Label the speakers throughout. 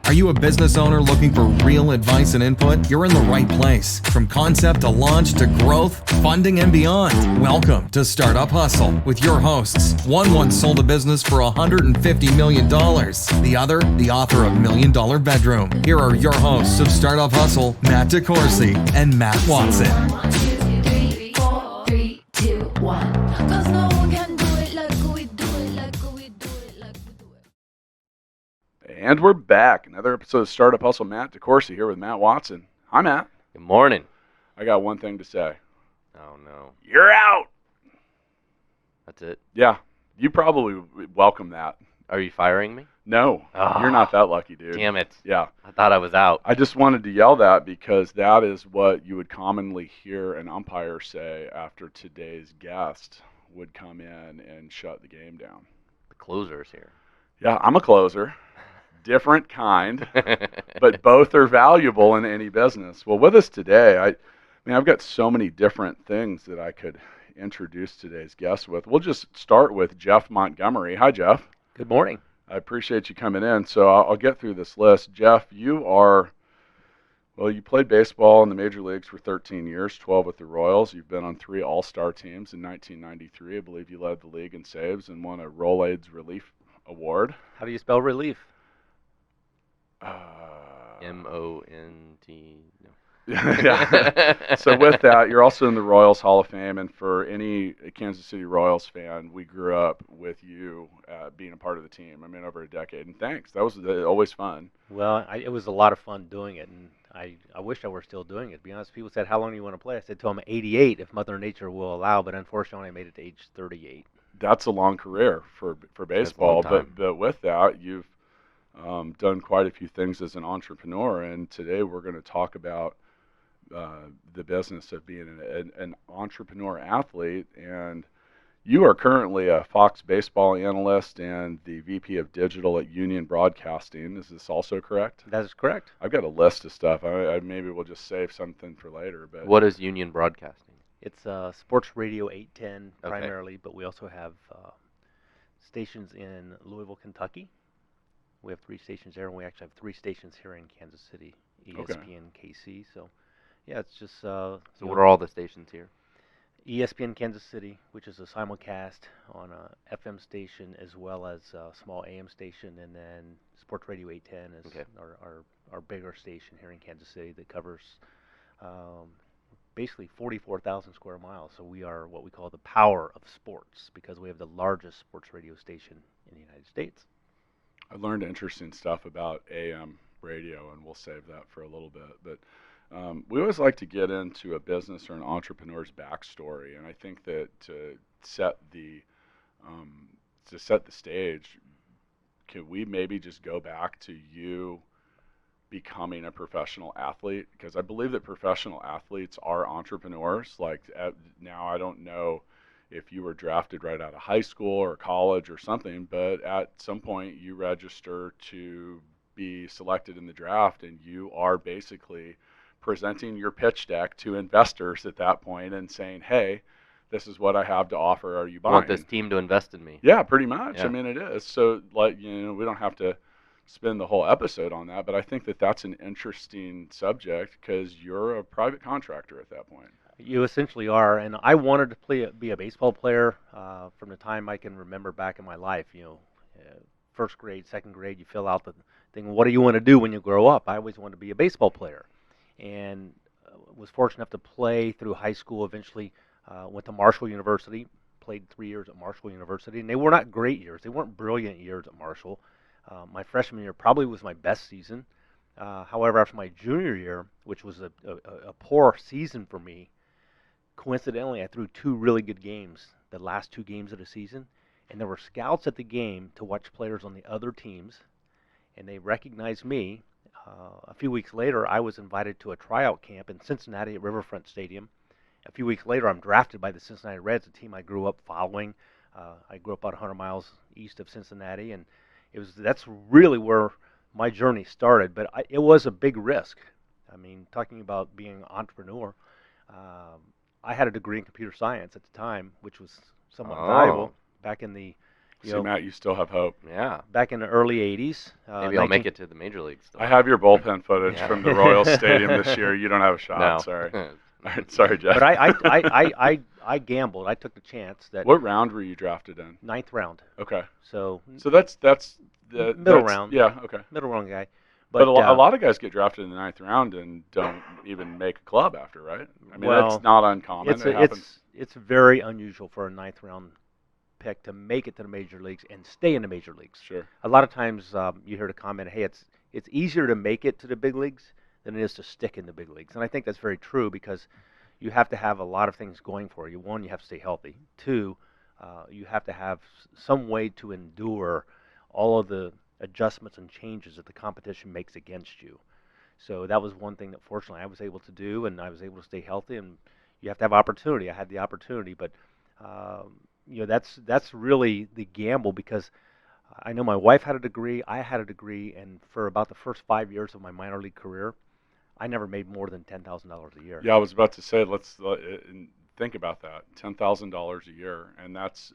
Speaker 1: Are you a business owner looking for real advice and input? You're in the right place. From concept to launch to growth, funding, and beyond. Welcome to Startup Hustle with your hosts. One once sold a business for $150 million. The other, the author of $1 Million Bedroom. Here are your hosts of Startup Hustle, Matt DeCoursey and Matt Watson.
Speaker 2: 1, 2, 3, 4, 3, 2, 1. 'Cause no one can do it like we do it, like we do it, like we do it.
Speaker 3: And we're back. Another episode of Startup Hustle. Matt DeCoursey here with Matt Watson. Hi, Matt.
Speaker 4: Good morning.
Speaker 3: I got one thing to say.
Speaker 4: Oh, no.
Speaker 3: You're out.
Speaker 4: That's it?
Speaker 3: Yeah, you probably welcome that.
Speaker 4: Are you firing me?
Speaker 3: No, you're not that lucky, dude.
Speaker 4: Damn it.
Speaker 3: Yeah.
Speaker 4: I thought I was out.
Speaker 3: I just wanted to yell that because that is what you would commonly hear an umpire say after today's guest would come in and shut the game down.
Speaker 4: The closer's here.
Speaker 3: Yeah, I'm a closer. Different kind, but both are valuable in any business. Well, with us today, I've got so many different things that I could introduce today's guest with. We'll just start with Jeff Montgomery. Hi, Jeff.
Speaker 4: Good morning.
Speaker 3: I appreciate you coming in. So I'll get through this list. Jeff, you played baseball in the major leagues for 13 years, 12 with the Royals. You've been on 3 All-Star teams. In 1993, I believe you led the league in saves and won a Rolaids Relief Award.
Speaker 4: How do you spell relief?
Speaker 3: Uh,
Speaker 4: M-O-N-T. No.
Speaker 3: Yeah. So with that, you're also in the Royals Hall of Fame, and for any Kansas City Royals fan, we grew up with you being a part of the team. Over a decade, and thanks. That was always fun.
Speaker 5: Well, it was a lot of fun doing it, and I wish I were still doing it. To be honest, people said, how long do you want to play? I said, till I'm 88, if Mother Nature will allow, but unfortunately I made it to age 38.
Speaker 3: That's a long career for baseball,
Speaker 4: That's a long time.
Speaker 3: but with that, you've done quite a few things as an entrepreneur, and today we're going to talk about the business of being an entrepreneur athlete. And you are currently a Fox baseball analyst and the VP of Digital at Union Broadcasting. Is this also correct?
Speaker 5: That is correct.
Speaker 3: I've got a list of stuff. I maybe we'll just save something for later. But
Speaker 4: What is Union Broadcasting?
Speaker 5: It's Sports Radio 810
Speaker 4: Okay.
Speaker 5: primarily, but we also have stations in Louisville, Kentucky. We have 3 stations there, and we actually have 3 stations here in Kansas City, ESPN KC. So, yeah, it's just...
Speaker 4: So what are all the stations here?
Speaker 5: ESPN Kansas City, which is a simulcast on a FM station as well as a small AM station, and then Sports Radio 810 is
Speaker 4: Okay.
Speaker 5: our bigger station here in Kansas City that covers basically 44,000 square miles. So we are what we call the power of sports because we have the largest sports radio station in the United States.
Speaker 3: I learned interesting stuff about AM radio, and we'll save that for a little bit. But we always like to get into a business or an entrepreneur's backstory, and I think that to set the stage, could we maybe just go back to you becoming a professional athlete? Because I believe that professional athletes are entrepreneurs. Now, I don't know if you were drafted right out of high school or college or something, but at some point you register to be selected in the draft, and you are basically presenting your pitch deck to investors at that point and saying, hey, this is what I have to offer. Are you
Speaker 4: I
Speaker 3: buying?
Speaker 4: want this team to invest in me.
Speaker 3: Yeah, pretty much.
Speaker 4: Yeah.
Speaker 3: It is. So, we don't have to spend the whole episode on that, but I think that that's an interesting subject because you're a private contractor at that point.
Speaker 5: You essentially are, and I wanted to be a baseball player from the time I can remember back in my life. First grade, second grade, you fill out the thing, what do you want to do when you grow up? I always wanted to be a baseball player, and was fortunate enough to play through high school. Eventually went to Marshall University, played 3 years at Marshall University, and they were not great years. They weren't brilliant years at Marshall. My freshman year probably was my best season. However, after my junior year, which was a poor season for me, coincidentally, I threw 2 really good games, the last 2 games of the season, and there were scouts at the game to watch players on the other teams, and they recognized me. A few weeks later, I was invited to a tryout camp in Cincinnati at Riverfront Stadium. A few weeks later, I'm drafted by the Cincinnati Reds, a team I grew up following. I grew up about 100 miles east of Cincinnati, and that's really where my journey started. But it was a big risk. Talking about being an entrepreneur, I had a degree in computer science at the time, which was somewhat valuable back in the You
Speaker 3: See,
Speaker 5: know,
Speaker 3: Matt, you still have hope.
Speaker 4: Yeah.
Speaker 5: back in the early '80s.
Speaker 4: Maybe I'll make it to the major leagues. Still.
Speaker 3: I have your bullpen footage
Speaker 4: Yeah.
Speaker 3: from the Royals Stadium this year. You don't have a shot.
Speaker 4: No.
Speaker 3: Sorry. All right, sorry, Jeff.
Speaker 5: But I gambled. I took the chance that
Speaker 3: What round were you drafted in?
Speaker 5: 9th round.
Speaker 3: Okay.
Speaker 5: So
Speaker 3: that's
Speaker 5: middle round.
Speaker 3: Yeah. Okay.
Speaker 5: middle round guy.
Speaker 3: But a lot of guys get drafted in the 9th round and don't even make a club after, right? I mean,
Speaker 5: Well,
Speaker 3: that's not uncommon. It happens.
Speaker 5: It's very unusual for a 9th round pick to make it to the major leagues and stay in the major leagues.
Speaker 3: Sure.
Speaker 5: A lot of times you hear the comment, hey, it's easier to make it to the big leagues than it is to stick in the big leagues. And I think that's very true because you have to have a lot of things going for you. One, you have to stay healthy. Two, you have to have some way to endure all of the adjustments and changes that the competition makes against you. So that was one thing that fortunately I was able to do, and I was able to stay healthy. And you have to have opportunity. I had the opportunity, but that's really the gamble because I know my wife had a degree, I had a degree, and for about the first 5 years of my minor league career, I never made more than $10,000 a year.
Speaker 3: Yeah, I was about to say, let's think about that. $10,000 a year, and that's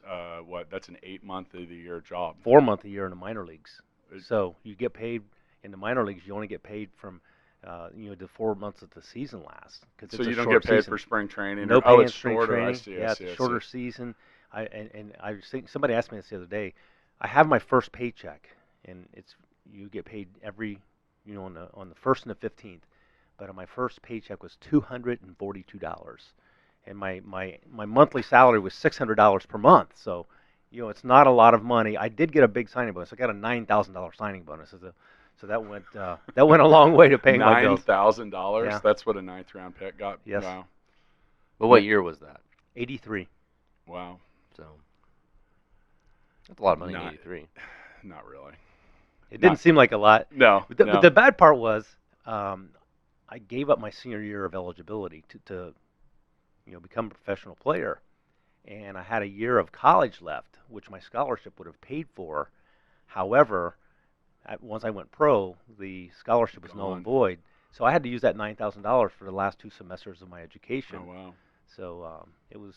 Speaker 3: that's an 8-month of the year job.
Speaker 5: 4 month a year in the minor leagues. So you get paid in the minor leagues. You only get paid from the 4 months that the season lasts.
Speaker 3: So you don't get paid for spring training.
Speaker 5: No pay in
Speaker 3: it's
Speaker 5: spring
Speaker 3: shorter.
Speaker 5: training.
Speaker 3: I see.
Speaker 5: Yeah, it's a shorter season. I was thinking, somebody asked me this the other day. I have my first paycheck, and you get paid every on the 1st and the 15th. But my first paycheck was $242, and my monthly salary was $600 per month. So, it's not a lot of money. I did get a big signing bonus. I got a $9,000 signing bonus, so that went a long way to paying my bills.
Speaker 3: $9,000.
Speaker 5: Yeah.
Speaker 3: That's what a 9th round pick got.
Speaker 5: Yes.
Speaker 3: Wow.
Speaker 4: But what year was that?
Speaker 5: 83.
Speaker 3: Wow.
Speaker 4: So that's a lot of money in
Speaker 3: Not-
Speaker 4: '83.
Speaker 3: Not really.
Speaker 5: It didn't seem like a lot.
Speaker 3: No.
Speaker 5: But the bad part was I gave up my senior year of eligibility to become a professional player, and I had a year of college left, which my scholarship would have paid for. However, once I went pro, the scholarship was null and void, so I had to use that $9,000 for the last 2 semesters of my education.
Speaker 3: Oh wow.
Speaker 5: So it was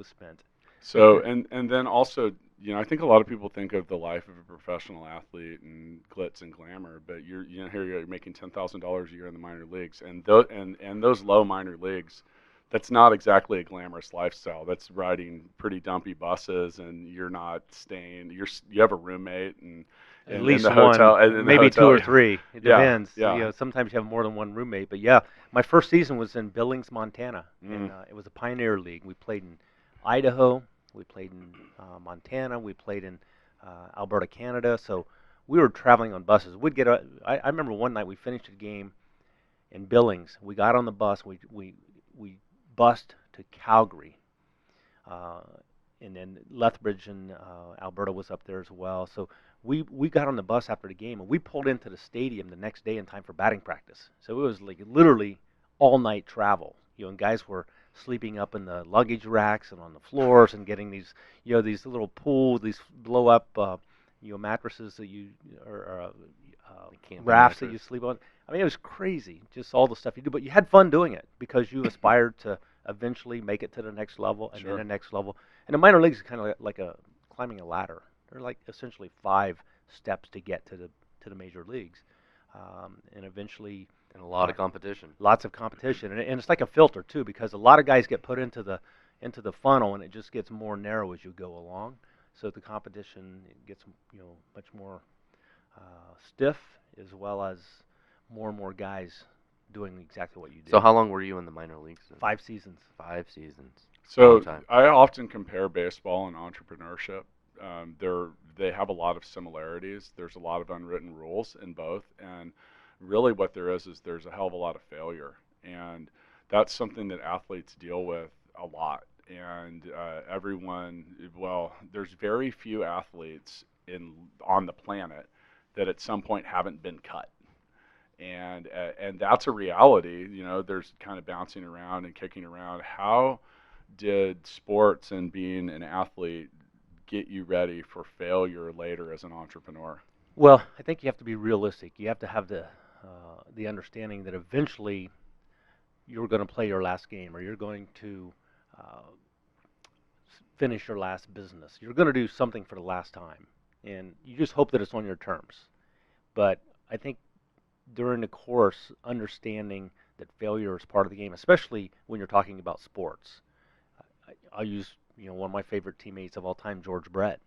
Speaker 5: spent.
Speaker 3: So and then also, I think a lot of people think of the life of a professional athlete and glitz and glamour, but here you're making $10,000 a year in the minor leagues, and those low minor leagues, that's not exactly a glamorous lifestyle. That's riding pretty dumpy buses, and you're not staying. You have a roommate and
Speaker 5: At least
Speaker 3: in the hotel,
Speaker 5: one,
Speaker 3: and in the
Speaker 5: maybe
Speaker 3: hotel.
Speaker 5: 2 or 3. It
Speaker 3: Yeah,
Speaker 5: depends.
Speaker 3: yeah.
Speaker 5: Sometimes you have more than one roommate. But yeah, my first season was in Billings, Montana, and it was a Pioneer League. We played in Idaho, we played in Montana, we played in Alberta, Canada. So we were traveling on buses. I remember one night we finished a game in Billings. We got on the bus. We bussed to Calgary. And then Lethbridge and Alberta was up there as well. So we got on the bus after the game, and we pulled into the stadium the next day in time for batting practice. So it was like literally all-night travel. And guys were sleeping up in the luggage racks and on the floors and getting these little pools, these blow-up mattresses that rafts that you sleep on. I mean, it was crazy, just all the stuff you do. But you had fun doing it because you aspired to eventually make it to the next level and then the next level. And the minor leagues is kind of like climbing a ladder. They're like essentially 5 steps to get to the major leagues, and eventually.
Speaker 4: And a lot of competition.
Speaker 5: Lots of competition, and it's like a filter too, because a lot of guys get put into the funnel, and it just gets more narrow as you go along. So the competition gets much more stiff, as well as more and more guys doing exactly what you do.
Speaker 4: So how long were you in the minor leagues?
Speaker 5: 5 seasons.
Speaker 4: 5 seasons.
Speaker 3: So I often compare baseball and entrepreneurship. They have a lot of similarities. There's a lot of unwritten rules in both, and really what there is there's a hell of a lot of failure, and that's something that athletes deal with a lot. And there's very few athletes on the planet that at some point haven't been cut. And that's a reality. There's kind of bouncing around and kicking around. How did sports and being an athlete get you ready for failure later as an entrepreneur?
Speaker 5: Well, I think you have to be realistic. You have to have the understanding that eventually you're going to play your last game, or you're going to finish your last business. You're going to do something for the last time, and you just hope that it's on your terms. But I think during the course, understanding that failure is part of the game, especially when you're talking about sports. I'll use one of my favorite teammates of all time, George Brett.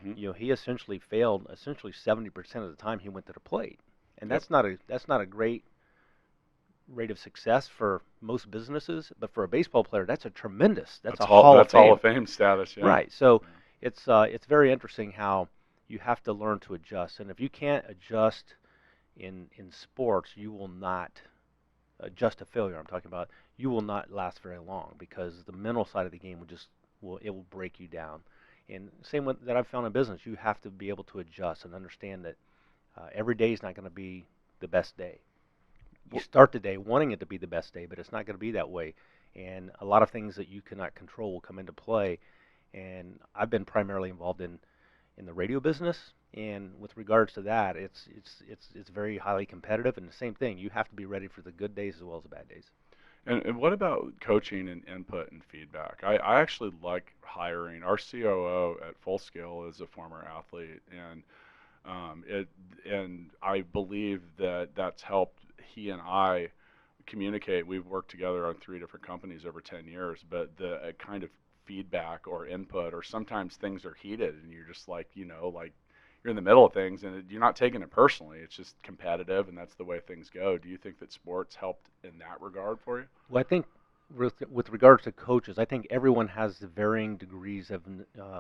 Speaker 3: Mm-hmm.
Speaker 5: He essentially failed 70% of the time he went to the plate, and
Speaker 3: Yep.
Speaker 5: that's not a great rate of success for most businesses, but for a baseball player, that's a tremendous. That's a Hall of Fame.
Speaker 3: Hall of Fame status, yeah.
Speaker 5: Right. So it's very interesting how you have to learn to adjust, and if you can't adjust in sports, you will not adjust to failure. I'm talking about you will not last very long because the mental side of the game will break you down. And same with that I've found in business, you have to be able to adjust and understand that every day is not going to be the best day. You start the day wanting it to be the best day, but it's not going to be that way. And a lot of things that you cannot control will come into play. And I've been primarily involved in the radio business, and with regards to that, it's very highly competitive. And the same thing, you have to be ready for the good days as well as the bad days.
Speaker 3: And what about coaching and input and feedback? I actually like hiring. Our COO at Full Scale is a former athlete, and and I believe that that's helped he and I communicate. We've worked together on 3 different companies over 10 years, but the kind of feedback or input, or sometimes things are heated and you're just like, like you're in the middle of things and you're not taking it personally. It's just competitive and that's the way things go. Do you think that sports helped in that regard for you?
Speaker 5: Well, I think with regards to coaches, I think everyone has varying degrees of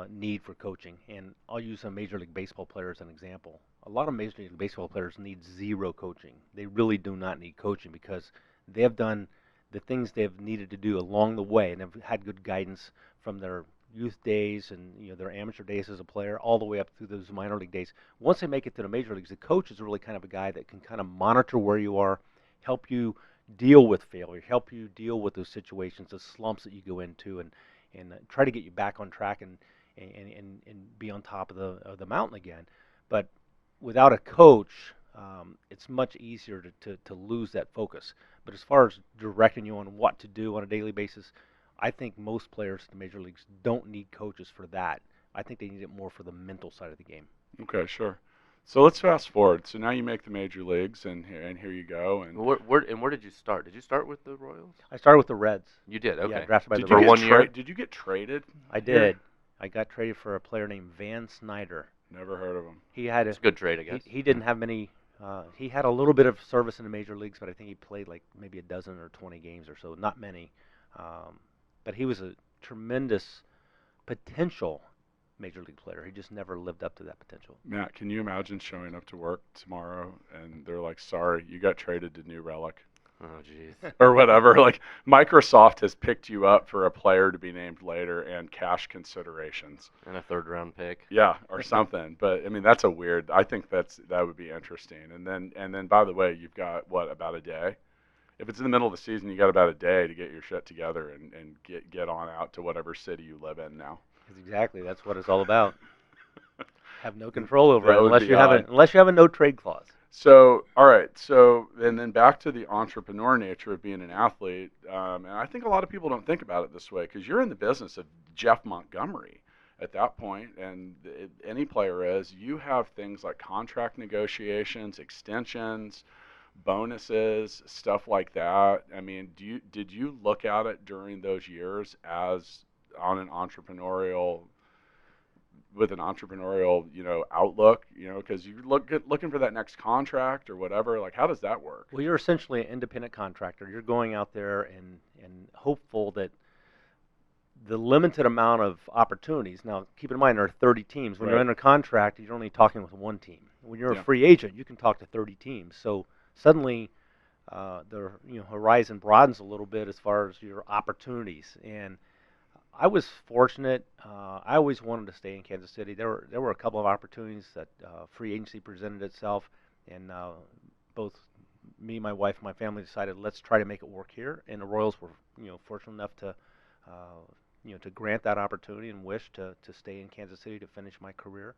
Speaker 5: need for coaching. And I'll use a Major League Baseball player as an example. A lot of Major League Baseball players need zero coaching. They really do not need coaching because they have done the things they've needed to do along the way and have had good guidance from their youth days and their amateur days as a player all the way up through those minor league days. Once they make it to the major leagues, the coach is really kind of a guy that can kind of monitor where you are, help you deal with failure, help you deal with those situations, the slumps that you go into, and try to get you back on track and be on top of the mountain again. But without a coach, it's much easier to lose that focus. But as far as directing you on what to do on a daily basis, I think most players in the major leagues don't need coaches for that. I think they need it more for the mental side of the game.
Speaker 3: Okay, sure. So let's fast forward. So now you make the major leagues, and here you go. And
Speaker 4: Where did you start? Did you start with the Royals?
Speaker 5: I started with the Reds.
Speaker 4: You did. Okay.
Speaker 5: Yeah, drafted by
Speaker 3: did
Speaker 5: the
Speaker 3: you
Speaker 4: for
Speaker 3: get
Speaker 5: Reds.
Speaker 4: 1 year?
Speaker 3: Did you get traded?
Speaker 5: I did. I got traded for a player named Van Snyder.
Speaker 3: Never heard of him.
Speaker 5: He had
Speaker 4: It's a good trade, I guess.
Speaker 5: he didn't have many. He had a little bit of service in the major leagues, but I think he played like maybe a dozen or 20 games or so, not many. But he was a tremendous potential major league player. He just never lived up to that potential.
Speaker 3: Matt, can you imagine showing up to work tomorrow and they're like, sorry, you got traded to New Relic
Speaker 4: Oh, jeez.
Speaker 3: or whatever? Like Microsoft has picked you up for a player to be named later and cash considerations.
Speaker 4: And a 3rd-round pick.
Speaker 3: Yeah, or something. But I mean, that's a weird. I think that would be interesting. And then by the way, you've got about a day? If it's in the middle of the season, you got about a day to get your shit together and get on out to whatever city you live in now.
Speaker 5: That's what it's all about. Have no control over
Speaker 3: That
Speaker 5: it
Speaker 3: would
Speaker 5: unless
Speaker 3: be
Speaker 5: you have
Speaker 3: odd.
Speaker 5: unless you have a no trade clause.
Speaker 3: So, all right. So, and then back to the entrepreneur nature of being an athlete. And I think a lot of people don't think about it this way because you're in the business of Jeff Montgomery at that point, and any player is. You have things like contract negotiations, extensions, bonuses, stuff like that. I mean, did you look at it during those years as on an entrepreneurial with an entrepreneurial, outlook, because you're looking for that next contract or whatever. Like, how does that work?
Speaker 5: Well, you're essentially an independent contractor. You're going out there and hopeful that the limited amount of opportunities. Now, keep in mind there are 30 teams. When you're
Speaker 3: Right.
Speaker 5: under contract, you're only talking with one team. When you're
Speaker 3: Yeah.
Speaker 5: a free agent, you can talk to 30 teams. So suddenly, the horizon broadens a little bit as far as your opportunities. And I was fortunate. I always wanted to stay in Kansas City. There were a couple of opportunities that free agency presented itself, and both me, my wife, and my family decided let's try to make it work here. And the Royals were, fortunate enough to, to grant that opportunity and wish to stay in Kansas City to finish my career.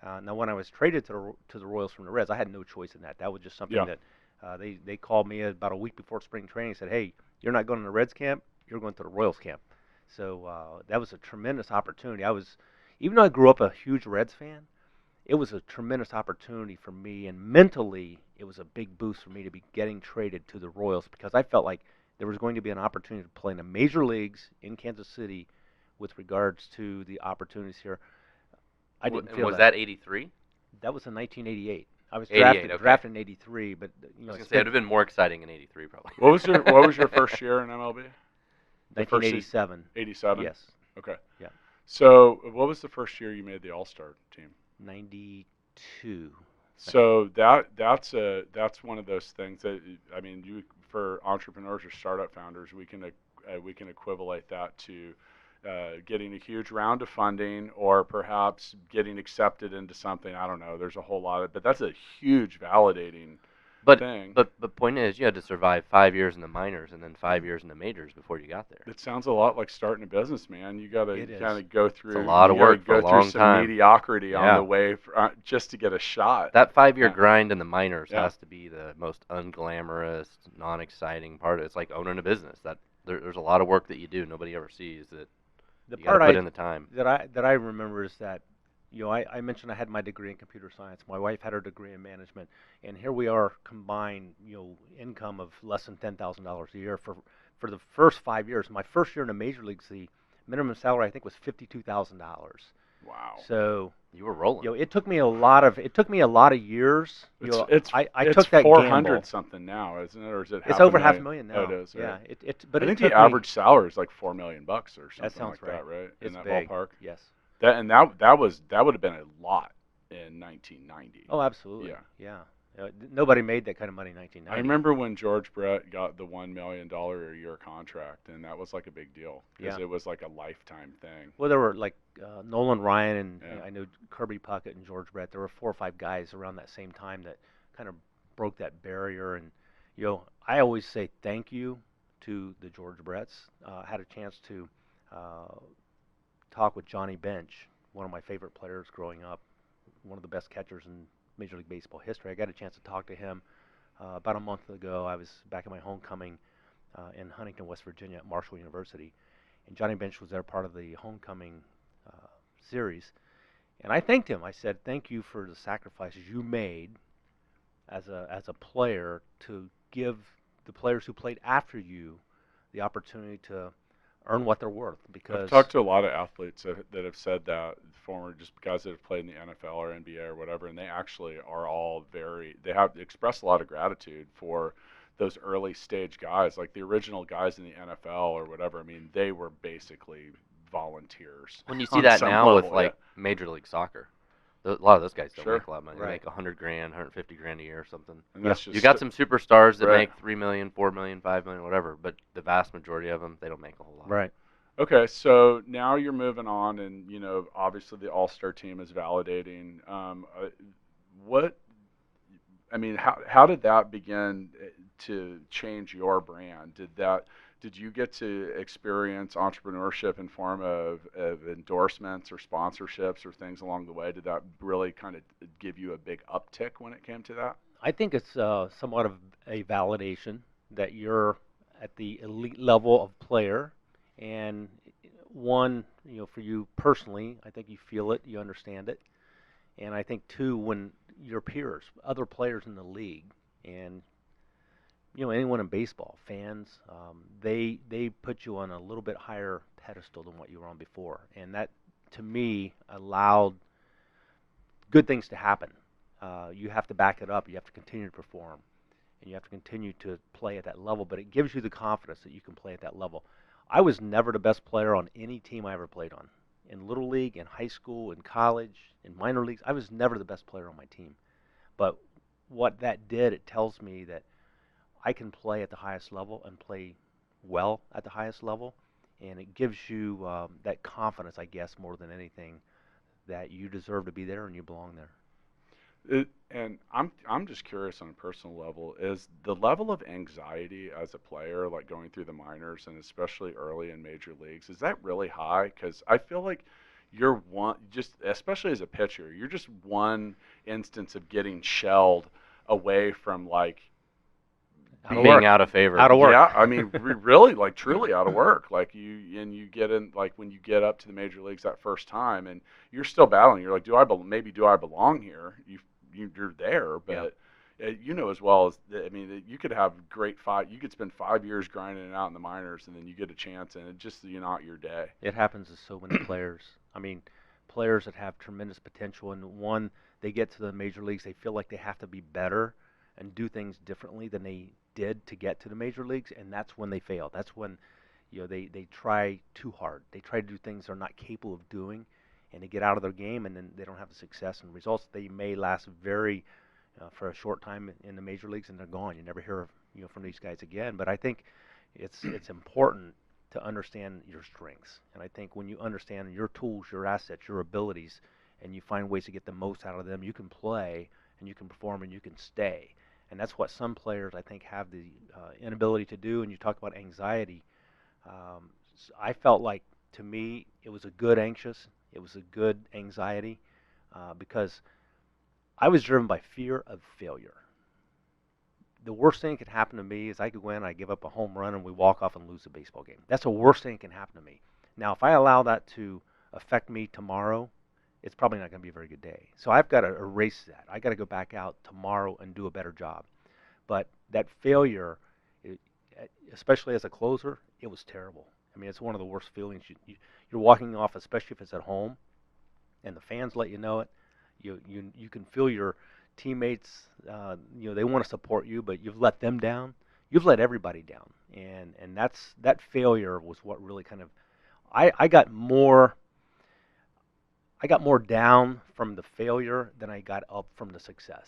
Speaker 5: Now, when I was traded to the Royals from the Reds, I had no choice in that. That was just something
Speaker 3: Yeah.
Speaker 5: that they called me about a week before spring training and said, "Hey, you're not going to the Reds camp. You're going to the Royals camp." So that was a tremendous opportunity. Even though I grew up a huge Reds fan, it was a tremendous opportunity for me, and mentally, it was a big boost for me to be getting traded to the Royals because I felt like there was going to be an opportunity to play in the major leagues in Kansas City with regards to the opportunities here. I didn't feel
Speaker 4: was that 83?
Speaker 5: That was in 1988. I was
Speaker 4: 88, okay.
Speaker 5: drafted in '83, but
Speaker 4: I was going to say it would have been more exciting in 83 probably.
Speaker 3: What was your first year in MLB?
Speaker 5: 1987.
Speaker 3: 87?
Speaker 5: Yes.
Speaker 3: Okay.
Speaker 5: Yeah.
Speaker 3: So what was the first year you made the All-Star team?
Speaker 5: 92.
Speaker 3: So that's one of those things that, I mean, for entrepreneurs or startup founders, we can equivalent that to getting a huge round of funding, or perhaps getting accepted into something. I don't know. There's a whole lot of, but that's a huge validating thing.
Speaker 4: But the point is, you had to survive 5 years in the minors and then 5 years in the majors before you got there.
Speaker 3: It sounds a lot like starting a business, man. You got to kind of go through.
Speaker 4: It's a lot of work for a long
Speaker 3: some
Speaker 4: time.
Speaker 3: Mediocrity on the way just to get a shot.
Speaker 4: That 5-year grind in the minors has to be the most unglamorous, non-exciting part. It's like owning a business. There's a lot of work that you do. Nobody ever sees that.
Speaker 5: The
Speaker 4: you got to put in the time.
Speaker 5: That I remember is that, I mentioned I had my degree in computer science. My wife had her degree in management, and here we are combined, income of less than $10,000 a year for the first 5 years. My first year in the major leagues, the minimum salary I think was $52,000.
Speaker 3: Wow.
Speaker 5: So
Speaker 4: you were rolling.
Speaker 5: it took me a lot of years. I took that
Speaker 3: 400
Speaker 5: gamble.
Speaker 3: something now, isn't it? Or is it?
Speaker 5: It's over $500,000 now.
Speaker 3: Oh, it is. Right?
Speaker 5: Yeah. But
Speaker 3: I think
Speaker 5: the
Speaker 3: the average salary is like $4 million or something
Speaker 5: that sounds
Speaker 3: like that, right?
Speaker 5: It's
Speaker 3: in that
Speaker 5: big.
Speaker 3: ballpark.
Speaker 5: Yes.
Speaker 3: That would have been a lot in 1990.
Speaker 5: Oh, absolutely.
Speaker 3: Yeah.
Speaker 5: Nobody made that kind of money in 1990.
Speaker 3: I remember when George Brett got the $1 million a year contract, and that was like a big deal because it was like a lifetime thing.
Speaker 5: Well, there were like Nolan Ryan and I know Kirby Puckett and George Brett. There were 4 or 5 guys around that same time that kind of broke that barrier. And I always say thank you to the George Bretts. I had a chance to talk with Johnny Bench, one of my favorite players growing up, one of the best catchers in Major League Baseball history. I got a chance to talk to him about a month ago. I was back at my homecoming in Huntington, West Virginia at Marshall University, and Johnny Bench was there part of the homecoming series. And I thanked him. I said, thank you for the sacrifices you made as a player to give the players who played after you the opportunity to earn what they're worth. Because
Speaker 3: I've talked to a lot of athletes that have said that, former just guys that have played in the NFL or NBA or whatever, and they actually are all they have expressed a lot of gratitude for those early stage guys, like the original guys in the NFL or whatever. I mean, they were basically volunteers.
Speaker 4: When you see that now with like Major League Soccer, a lot of those guys don't make a lot of money. They make $100,000, $150,000 a year or something.
Speaker 3: And that's
Speaker 4: you got some superstars that make $3 million, $4 million, $5 million, whatever, but the vast majority of them, they don't make a whole lot.
Speaker 5: Right.
Speaker 3: Okay, so now you're moving on, and obviously the All-Star team is validating. How did that begin to change your brand? Did you get to experience entrepreneurship in form of endorsements or sponsorships or things along the way? Did that really kind of give you a big uptick when it came to that?
Speaker 5: I think it's somewhat of a validation that you're at the elite level of player. And one, for you personally, I think you feel it, you understand it. And I think, two, when your peers, other players in the league, and anyone in baseball, fans, they put you on a little bit higher pedestal than what you were on before. And that, to me, allowed good things to happen. You have to back it up. You have to continue to perform. And you have to continue to play at that level. But it gives you the confidence that you can play at that level. I was never the best player on any team I ever played on. In Little League, in high school, in college, in minor leagues, I was never the best player on my team. But what that did, it tells me that I can play at the highest level and play well at the highest level. And it gives you that confidence, I guess, more than anything, that you deserve to be there and you belong there.
Speaker 3: And I'm just curious on a personal level, is the level of anxiety as a player, like going through the minors and especially early in major leagues, is that really high? Because I feel like you're especially as a pitcher, you're just one instance of getting shelled away from like
Speaker 4: being out of favor.
Speaker 5: Out of work.
Speaker 3: Yeah, I mean, really, like truly out of work. Like you get in, like when you get up to the major leagues that first time, and you're still battling. You're like, maybe do I belong here? You're there, but you know as well as I mean, you could have you could spend 5 years grinding it out in the minors, and then you get a chance, and it just not your day.
Speaker 5: It happens to so many players. I mean, players that have tremendous potential, and they get to the major leagues, they feel like they have to be better and do things differently than they did to get to the major leagues, and that's when they fail. That's when they try too hard. They try to do things they're not capable of doing, and they get out of their game, and then they don't have the success and results. They may last for a short time in the major leagues, and they're gone. You never hear from these guys again. But I think it's important to understand your strengths, and I think when you understand your tools, your assets, your abilities, and you find ways to get the most out of them, you can play and you can perform and you can stay. And that's what some players, I think, have the inability to do. And you talk about anxiety. I felt like, to me, it was a good anxious. It was a good anxiety because I was driven by fear of failure. The worst thing that could happen to me is I could win, I give up a home run, and we walk off and lose the baseball game. That's the worst thing that can happen to me. Now, if I allow that to affect me tomorrow, it's probably not going to be a very good day. So I've got to erase that. I got to go back out tomorrow and do a better job. But that failure, especially as a closer, it was terrible. I mean, it's one of the worst feelings. You're walking off, especially if it's at home, and the fans let you know it. You can feel your teammates. They want to support you, but you've let them down. You've let everybody down, and that failure was what really kind of. I got more down from the failure than I got up from the success.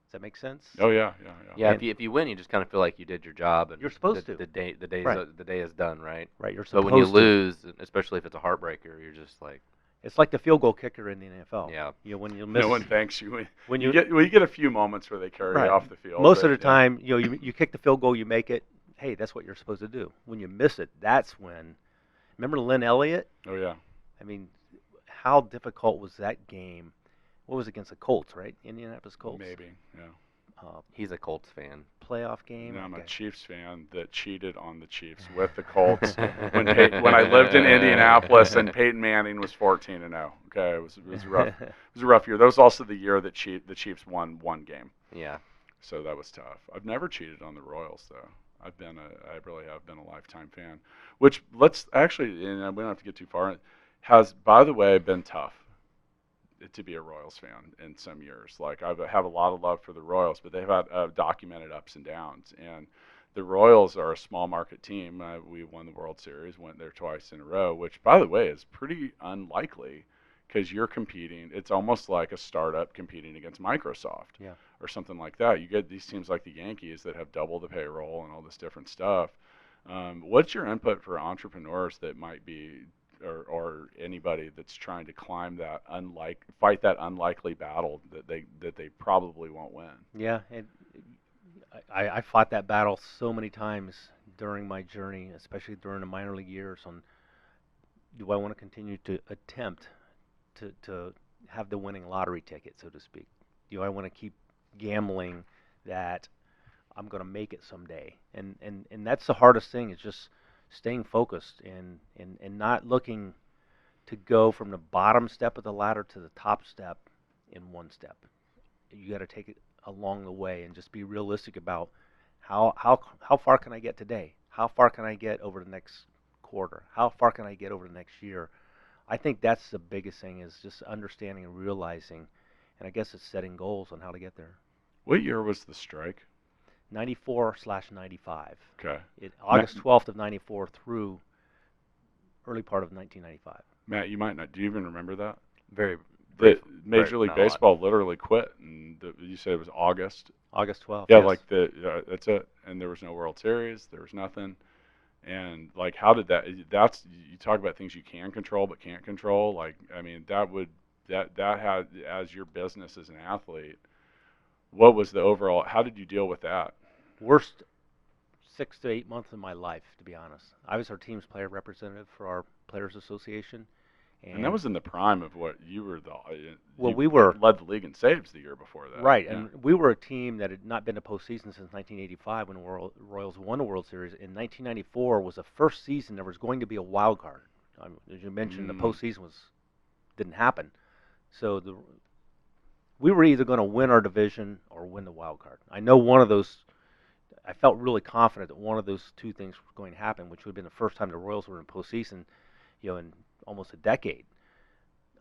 Speaker 5: Does that make sense?
Speaker 3: Oh yeah.
Speaker 4: Yeah, if you win, you just kind of feel like you did your job, and
Speaker 5: you're supposed to.
Speaker 4: The day is done, right?
Speaker 5: Right. You're supposed
Speaker 4: to. But when you
Speaker 5: to.
Speaker 4: lose, especially if it's a heartbreaker, you're just like.
Speaker 5: It's like the field goal kicker in the NFL.
Speaker 4: Yeah.
Speaker 5: When you miss.
Speaker 3: No one thanks you.
Speaker 5: When
Speaker 3: you get a few moments where they carry you off the field.
Speaker 5: Most of the time, you kick the field goal, you make it. Hey, that's what you're supposed to do. When you miss it, that's when. Remember Lynn Elliott?
Speaker 3: Oh yeah.
Speaker 5: I mean, how difficult was that game? What was it, against the Colts, right? Indianapolis Colts.
Speaker 3: Maybe, yeah.
Speaker 4: He's a Colts fan.
Speaker 5: Playoff game.
Speaker 3: No, I'm a Chiefs fan that cheated on the Chiefs with the Colts when I lived in Indianapolis and Peyton Manning was 14-0. Okay, it was rough. It was a rough year. That was also the year that the Chiefs won one game.
Speaker 4: Yeah.
Speaker 3: So that was tough. I've never cheated on the Royals though. I really have been a lifetime fan. Which let's actually, and we don't have to get too far. Has, by the way, been tough to be a Royals fan in some years. Like I have a lot of love for the Royals, but they've had documented ups and downs. And the Royals are a small market team. We won the World Series, went there twice in a row, which, by the way, is pretty unlikely because you're competing. It's almost like a startup competing against Microsoft or something like that. You get these teams like the Yankees that have double the payroll and all this different stuff. What's your input for entrepreneurs that might be or anybody that's trying to fight that unlikely battle that they probably won't win?
Speaker 5: Yeah, I fought that battle so many times during my journey, especially during the minor league years. On do I want to continue to attempt to have the winning lottery ticket, so to speak? Do I want to keep gambling that I'm going to make it someday? And that's the hardest thing, is just staying focused and not looking to go from the bottom step of the ladder to the top step in one step. You got to take it along the way and just be realistic about how far can I get today? How far can I get over the next quarter? How far can I get over the next year? I think that's the biggest thing, is just understanding and realizing, and I guess it's setting goals on how to get there.
Speaker 3: What year was the strike?
Speaker 5: 94/95.
Speaker 3: Okay.
Speaker 5: August 12th of 94 through early part of 1995.
Speaker 3: Matt, you might not. Do you even remember that? Major League Baseball literally quit, and you said it was August.
Speaker 5: August 12th.
Speaker 3: Yeah,
Speaker 5: yes.
Speaker 3: like that's it. And there was no World Series. There was nothing. And like, how did that? That's, you talk about things you can control but can't control. Like, I mean, that had, as your business as an athlete, what was the overall? How did you deal with that?
Speaker 5: Worst 6 to 8 months of my life, to be honest. I was our team's player representative for our Players Association,
Speaker 3: And that was in the prime of what you were
Speaker 5: Well,
Speaker 3: you
Speaker 5: we were
Speaker 3: led the league in saves the year before that.
Speaker 5: right,
Speaker 3: Yeah.
Speaker 5: and we were a team that had not been to postseason since 1985 when the Royals won the World Series. In 1994 was the first season there was going to be a wild card. As you mentioned, the postseason didn't happen, so we were either going to win our division or win the wild card. I know one of those. I felt really confident that one of those two things was going to happen, which would have been the first time the Royals were in postseason, in almost a decade.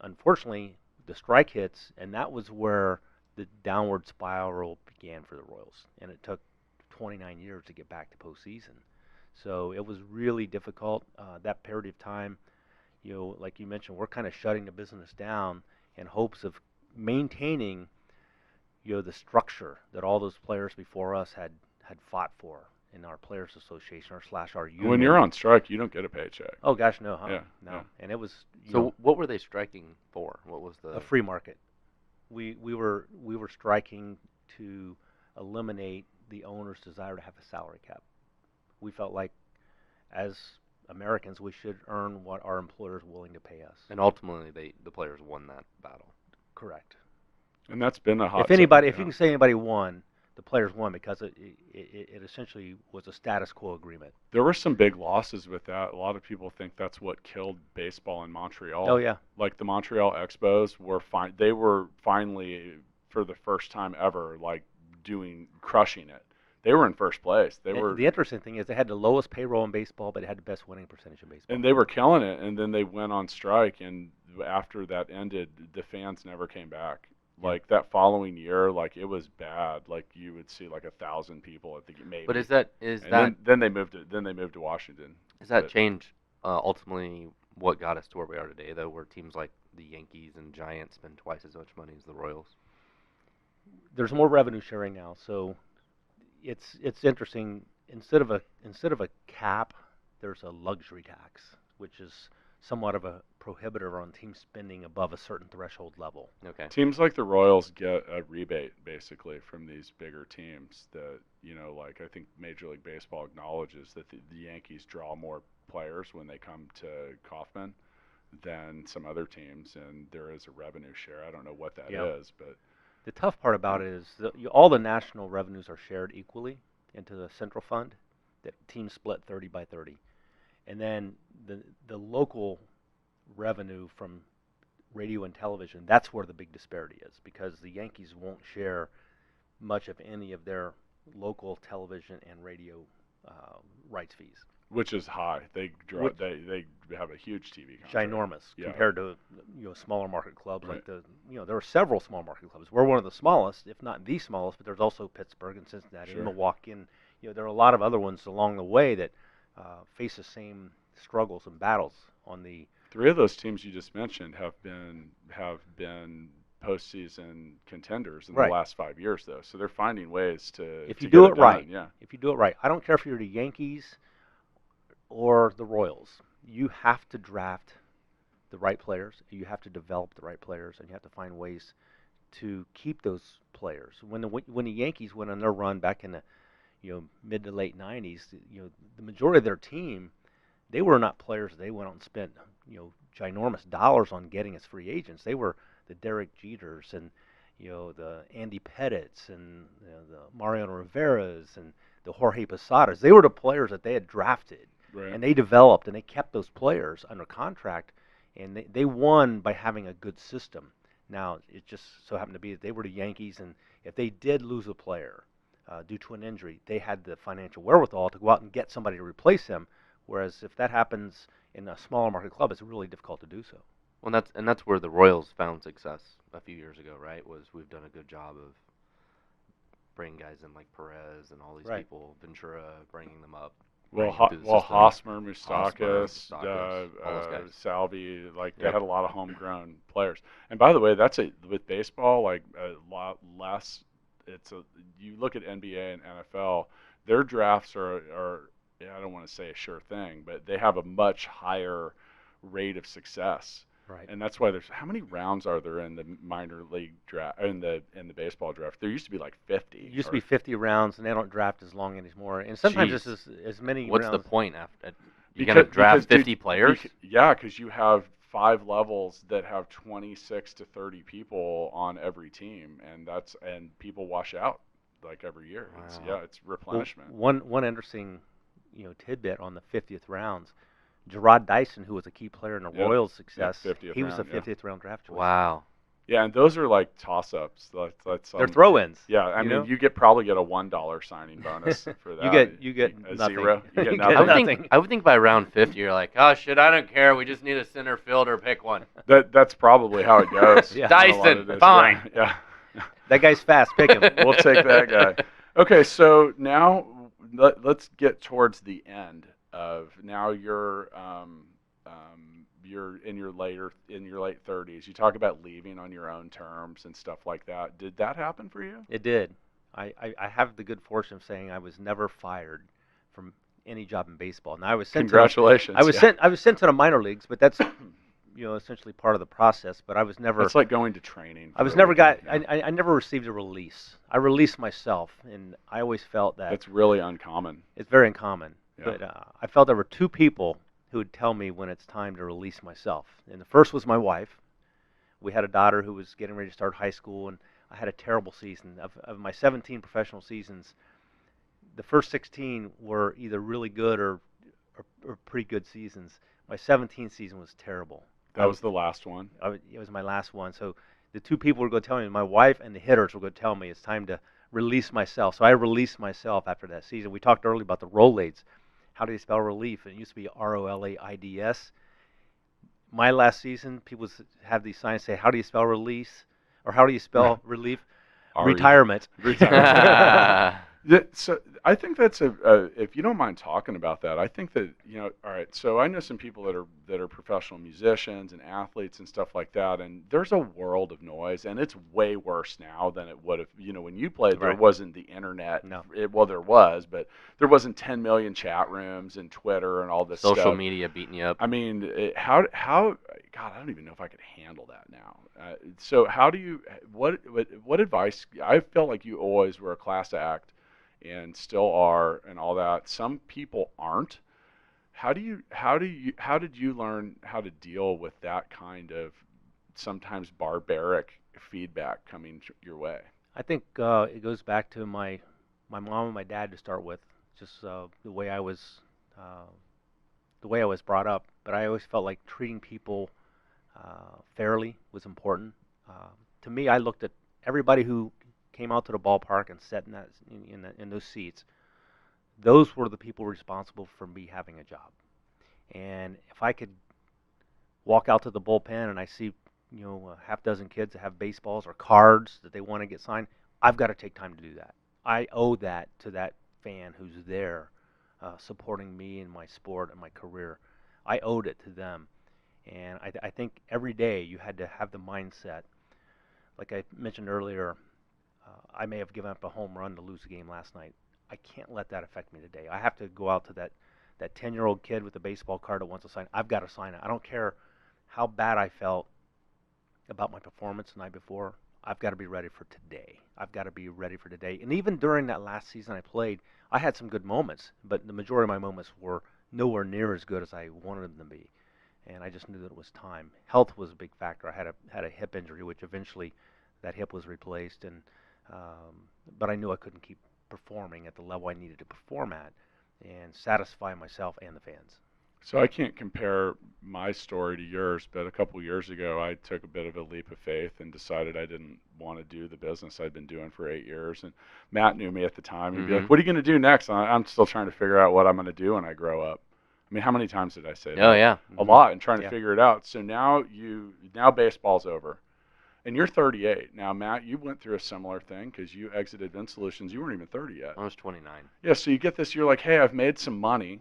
Speaker 5: Unfortunately, the strike hits, and that was where the downward spiral began for the Royals. And it took 29 years to get back to postseason. So it was really difficult. That period of time, like you mentioned, we're kind of shutting the business down in hopes of maintaining, the structure that all those players before us had fought for in our Players Association our union.
Speaker 3: When you're on strike, you don't get a paycheck.
Speaker 5: Oh gosh, no, huh?
Speaker 3: Yeah,
Speaker 5: No,
Speaker 3: yeah.
Speaker 5: and it was
Speaker 4: So what were they striking for? What was the
Speaker 5: a free market. We were striking to eliminate the owner's desire to have a salary cap. We felt like, as Americans, we should earn what our employers are willing to pay us.
Speaker 4: And ultimately, the players won that battle.
Speaker 5: Correct.
Speaker 3: And that's been a hot.
Speaker 5: If anybody, if you can say anybody won, the players won because it essentially was a status quo agreement.
Speaker 3: There were some big losses with that. A lot of people think that's what killed baseball in Montreal.
Speaker 5: Oh yeah.
Speaker 3: Like the Montreal Expos were fine. They were finally, for the first time ever, like crushing it. They were in first place.
Speaker 5: The interesting thing is they had the lowest payroll in baseball, but they had the best winning percentage in baseball.
Speaker 3: And they were killing it. And then they went on strike. And after that ended, the fans never came back. Like that following year, like it was bad. Like you would see like 1,000 people at the maybe.
Speaker 4: But is
Speaker 3: and
Speaker 4: that
Speaker 3: then they moved to Washington.
Speaker 4: is that change ultimately what got us to where we are today, though, where teams like the Yankees and Giants spend twice as much money as the Royals?
Speaker 5: There's more revenue sharing now, so it's interesting. Instead of a cap, there's a luxury tax, which is somewhat of a prohibitor on team spending above a certain threshold level.
Speaker 4: Okay.
Speaker 3: Teams like the Royals get a rebate basically from these bigger teams that, like I think Major League Baseball acknowledges that the Yankees draw more players when they come to Kauffman than some other teams, and there is a revenue share. I don't know what that is, but
Speaker 5: the tough part about it is all the national revenues are shared equally into the central fund that teams split 30 by 30. And then the local revenue from radio and television, that's where the big disparity is, because the Yankees won't share much of any of their local television and radio rights fees.
Speaker 3: which is high. They have a huge TV contract.
Speaker 5: Ginormous
Speaker 3: Yeah.
Speaker 5: compared to smaller market clubs
Speaker 3: Right.
Speaker 5: like there are several small market clubs. We're one of the smallest, if not the smallest, but there's also Pittsburgh and Cincinnati
Speaker 3: Sure.
Speaker 5: and Milwaukee, and there are a lot of other ones along the way that face the same struggles and battles on the.
Speaker 3: 3 of those teams you just mentioned have been postseason contenders in
Speaker 5: Right.
Speaker 3: the last 5 years, though. So they're finding ways to.
Speaker 5: If you
Speaker 3: to
Speaker 5: do
Speaker 3: get
Speaker 5: it
Speaker 3: done.
Speaker 5: right,
Speaker 3: Yeah.
Speaker 5: if you do it right, I don't care if you're the Yankees or the Royals. You have to draft the right players. You have to develop the right players, and you have to find ways to keep those players. When the Yankees went on their run back in the mid to late 90s, the majority of their team, they were not players they went out and spent ginormous dollars on getting as free agents. They were the Derek Jeters and the Andy Pettitts and the Mariano Rivera's and the Jorge Posadas. They were the players that they had drafted.
Speaker 3: Right.
Speaker 5: And they developed and they kept those players under contract, and they won by having a good system. Now, it just so happened to be that they were the Yankees, and if they did lose a player due to an injury, they had the financial wherewithal to go out and get somebody to replace him, whereas if that happens in a smaller market club, it's really difficult to do so.
Speaker 4: Well, that's where the Royals found success a few years ago, right? Was we've done a good job of bringing guys in like Perez and all these
Speaker 5: Right.
Speaker 4: people, Ventura, bringing them up.
Speaker 3: Well,
Speaker 4: bringing them through the system.
Speaker 3: Hosmer,
Speaker 4: Hosmer,
Speaker 3: Moustakis,
Speaker 4: Moustakis, all those guys.
Speaker 3: Salvi, like they
Speaker 4: Yep.
Speaker 3: had a lot of homegrown players. And by the way, with baseball, like a lot less. You look at NBA and NFL, their drafts are I don't want to say a sure thing, but they have a much higher rate of success.
Speaker 5: Right.
Speaker 3: And that's why how many rounds are there in the minor league draft in the baseball draft? There used to be like 50.
Speaker 5: It used to be 50 rounds, and they don't draft as long anymore. And sometimes
Speaker 4: Jeez.
Speaker 5: it's as many
Speaker 4: What's
Speaker 5: rounds.
Speaker 4: the point after? You're going to draft 50 players?
Speaker 3: Because you have 5 levels that have 26 to 30 people on every team, and people wash out like every year.
Speaker 4: Wow.
Speaker 3: It's replenishment.
Speaker 5: One interesting, tidbit on the 50th rounds. Gerard Dyson, who was a key player in the
Speaker 3: Yep.
Speaker 5: Royals' success,
Speaker 3: 50th
Speaker 5: he was a
Speaker 3: round, yeah.
Speaker 5: 50th round draft choice.
Speaker 4: Wow.
Speaker 3: Yeah, and those are like toss-ups.
Speaker 5: They're throw-ins.
Speaker 3: Yeah, I
Speaker 5: you
Speaker 3: mean,
Speaker 5: know?
Speaker 3: you probably get a $1 signing bonus for that.
Speaker 5: You get
Speaker 3: a
Speaker 5: nothing.
Speaker 3: zero. You get
Speaker 5: You
Speaker 3: nothing.
Speaker 5: get nothing.
Speaker 4: I would think by round 50 you're like, oh shit, I don't care. We just need a center fielder. Pick one.
Speaker 3: That's probably how it goes.
Speaker 5: Yeah.
Speaker 3: on a lot
Speaker 4: Dyson,
Speaker 3: of this.
Speaker 4: fine.
Speaker 3: Yeah.
Speaker 5: That guy's fast. Pick him.
Speaker 3: We'll take that guy. Okay, so now let's get towards the end of now you're in your late 30s. You talk about leaving on your own terms and stuff like that. Did that happen for you?
Speaker 5: It did. I have the good fortune of saying I was never fired from any job in baseball. Now I was sent
Speaker 3: Congratulations.
Speaker 5: I was sent to the minor leagues, but that's essentially part of the process. But I was never.
Speaker 3: It's like going to training.
Speaker 5: I never received a release. I released myself, and I always felt that
Speaker 3: That's really uncommon.
Speaker 5: it's very uncommon.
Speaker 3: Yeah.
Speaker 5: But I felt there were two people who would tell me when it's time to release myself. And the first was my wife. We had a daughter who was getting ready to start high school, and I had a terrible season. Of my 17 professional seasons, the first 16 were either really good or pretty good seasons. My 17th season was terrible.
Speaker 3: That was the last one.
Speaker 5: It was my last one. So the two people were going to tell me, my wife and the hitters were going to tell me it's time to release myself. So I released myself after that season. We talked earlier about the Rolaids. How do you spell relief? And it used to be Rolaids. My last season, people have these signs say, how do you spell release? Or how do you spell relief? Retirement.
Speaker 3: So I think that's if you don't mind talking about that, I think that, all right, so I know some people that are professional musicians and athletes and stuff like that, and there's a world of noise, and it's way worse now than it would have, when you played, there
Speaker 5: Right.
Speaker 3: wasn't the internet.
Speaker 5: No.
Speaker 3: Well, there was, but there wasn't 10 million chat rooms and Twitter and all this
Speaker 4: Social
Speaker 3: stuff.
Speaker 4: media beating you up.
Speaker 3: I mean, how, God, I don't even know if I could handle that now. So how do you, what advice, I felt like you always were a class act and still are and all that. Some people aren't. How did you learn how to deal with that kind of sometimes barbaric feedback coming your way?
Speaker 5: I think it goes back to my mom and my dad to start with, just the way I was brought up. But I always felt like treating people fairly was important. To me, I looked at everybody who came out to the ballpark and sat in those seats. Those were the people responsible for me having a job. And if I could walk out to the bullpen and I see a half dozen kids that have baseballs or cards that they want to get signed, I've got to take time to do that. I owe that to that fan who's there supporting me in my sport and my career. I owed it to them. And I think every day you had to have the mindset. Like I mentioned earlier, I may have given up a home run to lose the game last night. I can't let that affect me today. I have to go out to that 10-year-old kid with a baseball card that wants to sign. I've got to sign it. I don't care how bad I felt about my performance the night before. I've got to be ready for today. I've got to be ready for today. And even during that last season I played, I had some good moments, but the majority of my moments were nowhere near as good as I wanted them to be. And I just knew that it was time. Health was a big factor. I had a hip injury, which eventually that hip was replaced, and but I knew I couldn't keep performing at the level I needed to perform at and satisfy myself and the fans.
Speaker 3: So I can't compare my story to yours, but a couple years ago I took a bit of a leap of faith and decided I didn't want to do the business I'd been doing for 8 years. And Matt knew me at the time. He'd be like, "What are you going to do next?" I'm still trying to figure out what I'm going to do when I grow up. I mean, how many times did I say that?
Speaker 4: Oh yeah,
Speaker 3: a lot, and trying to
Speaker 5: Yeah.
Speaker 3: figure it out. So now baseball's over. And you're 38. Now, Matt, you went through a similar thing because you exited Vin Solutions. You weren't even 30 yet.
Speaker 4: I was 29.
Speaker 3: Yeah, so you get this. You're like, hey, I've made some money.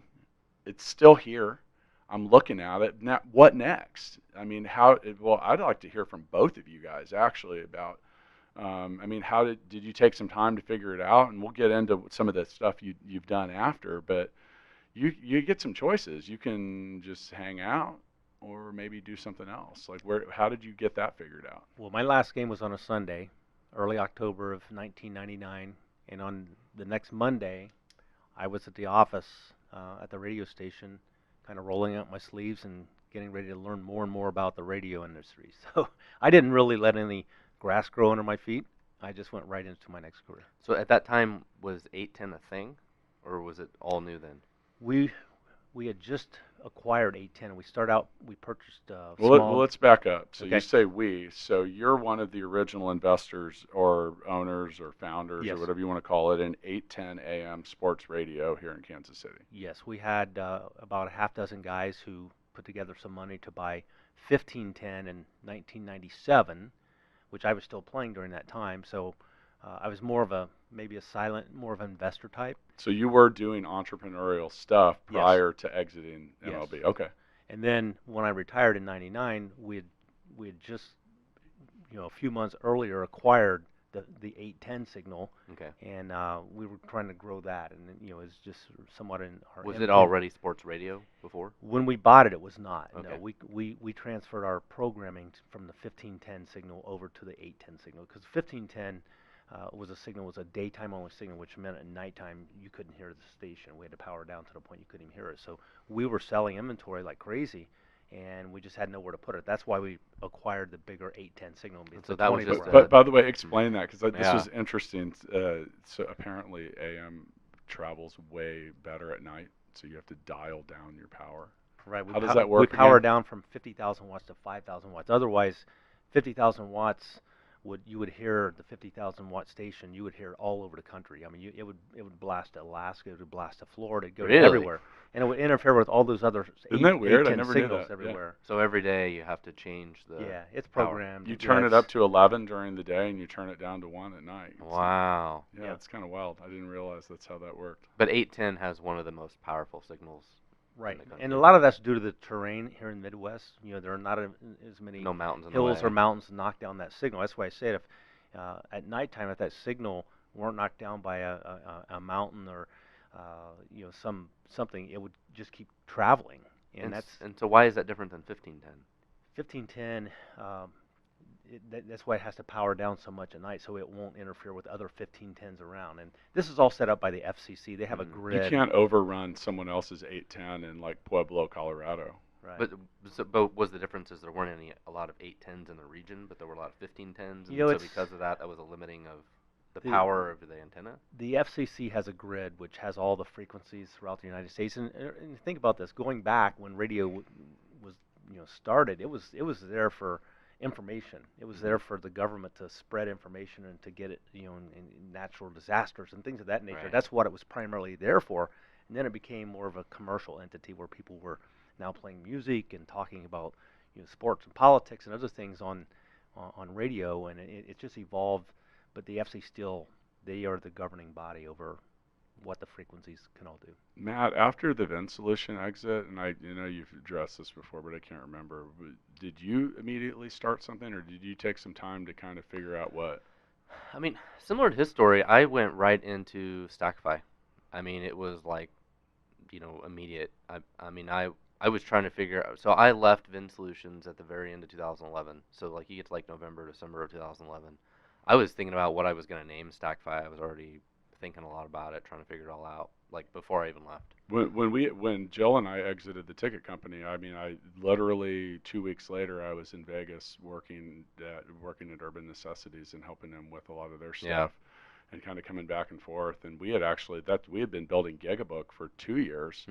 Speaker 3: It's still here. I'm looking at it. Now, what next? I mean, I'd like to hear from both of you guys, actually, about, how did you take some time to figure it out? And we'll get into some of the stuff you've done after. But you get some choices. You can just hang out, or maybe do something else. Like, how did you get that figured out?
Speaker 5: Well, my last game was on a Sunday, early October of 1999, and on the next Monday, I was at the office at the radio station, kind of rolling up my sleeves and getting ready to learn more and more about the radio industry. So I didn't really let any grass grow under my feet. I just went right into my next career.
Speaker 4: So at that time, was 810 a thing, or was it all new then?
Speaker 5: We had just acquired 810. We purchased
Speaker 3: Well,
Speaker 5: small.
Speaker 3: let's back up. So
Speaker 5: Okay.
Speaker 3: you say we. So you're one of the original investors or owners or founders
Speaker 5: Yes.
Speaker 3: or whatever you want to call it in 810 AM sports radio here in Kansas City.
Speaker 5: Yes, we had about a half dozen guys who put together some money to buy 1510 in 1997, which I was still playing during that time. So I was more of a more of an investor type.
Speaker 3: So you were doing entrepreneurial stuff
Speaker 5: Yes.
Speaker 3: prior to exiting
Speaker 5: Yes.
Speaker 3: MLB. Okay.
Speaker 5: And then when I retired in '99, we had just a few months earlier acquired the 810 signal,
Speaker 4: Okay.
Speaker 5: and we were trying to grow that, and it's just somewhat in our.
Speaker 4: Was it already sports radio before?
Speaker 5: When we bought it, it was not.
Speaker 4: Okay.
Speaker 5: No, we transferred our programming from the 1510 signal over to the 810 signal, because 1510 was a daytime only signal, which meant at nighttime you couldn't hear the station. We had to power down to the point you couldn't even hear it. So we were selling inventory like crazy, and we just had nowhere to put it. That's why we acquired the bigger 810 signal. It's
Speaker 4: So
Speaker 5: a
Speaker 4: that was
Speaker 5: 24
Speaker 4: just
Speaker 5: hour.
Speaker 3: But by the way, explain that because this
Speaker 4: Yeah.
Speaker 3: was interesting. So apparently AM travels way better at night, so you have to dial down your power.
Speaker 5: Right.
Speaker 3: How does that work
Speaker 5: We power
Speaker 3: again?
Speaker 5: down from 50,000 watts to 5,000 watts. Otherwise, 50,000 watts you would hear the 50,000 watt station. You would hear all over the country. I mean, it would blast to Alaska, it would blast to Florida, it'd go
Speaker 4: Really?
Speaker 5: everywhere, and it would interfere with all those other
Speaker 3: Isn't that weird? I
Speaker 5: 810
Speaker 3: never knew
Speaker 5: signals
Speaker 3: that. Yeah.
Speaker 5: everywhere.
Speaker 4: So every day you have to change the.
Speaker 5: Yeah, it's
Speaker 4: power.
Speaker 5: programmed.
Speaker 3: You
Speaker 5: Yeah,
Speaker 3: turn it
Speaker 5: it's-
Speaker 3: up to 11 during the day, and you turn it down to 1 at night.
Speaker 4: Wow.
Speaker 3: Yeah,
Speaker 5: Yeah.
Speaker 3: it's kind of wild. I didn't realize that's how that worked.
Speaker 4: But 810 has one of the most powerful signals.
Speaker 5: Right,
Speaker 4: in the
Speaker 5: and a
Speaker 4: country.
Speaker 5: lot of that's due to the terrain here in the Midwest. There are not as many
Speaker 4: No mountains in
Speaker 5: hills
Speaker 4: the
Speaker 5: or
Speaker 4: way.
Speaker 5: mountains to knock down that signal. That's why I said if at nighttime, if that signal weren't knocked down by a mountain or something, it would just keep traveling. And
Speaker 4: And so why is that different than 1510?
Speaker 5: 1510. That's why it has to power down so much at night, so it won't interfere with other 1510s around. And this is all set up by the FCC. They have a
Speaker 3: You
Speaker 5: grid.
Speaker 3: can't overrun someone else's 810 in like Pueblo, Colorado.
Speaker 5: Right.
Speaker 4: But was the difference is there weren't a lot of 810s in the region, but there were a lot of 1510s, and
Speaker 5: You know,
Speaker 4: so
Speaker 5: it's-
Speaker 4: because of that, that was a limiting of the
Speaker 5: The-
Speaker 4: power of the antenna.
Speaker 5: The FCC has a grid which has all the frequencies throughout the United States. And think about this: going back when radio was started, it was there for information. It was there for the government to spread information and to get it in natural disasters and things of that nature.
Speaker 4: Right.
Speaker 5: That's what it was primarily there for. And then it became more of a commercial entity where people were now playing music and talking about sports and politics and other things on radio, and it just evolved. But the FCC they are the governing body over what the frequencies can all do.
Speaker 3: Matt, after the VinSolution exit, and you've addressed this before, but I can't remember. Did you immediately start something, or did you take some time to kind of figure out what?
Speaker 4: I mean, similar to his story, I went right into Stackify. I mean, it was like, immediate. I was trying to figure out. So I left VinSolutions at the very end of 2011. So like you get to like November, December of 2011. I was thinking about what I was going to name Stackify. I was already thinking a lot about it, trying to figure it all out, like before I even left.
Speaker 3: When Jill and I exited the ticket company, I mean, I literally 2 weeks later, I was in Vegas working at Urban Necessities and helping them with a lot of their stuff, and kind of coming back and forth. And we had been building Gigabook for 2 years,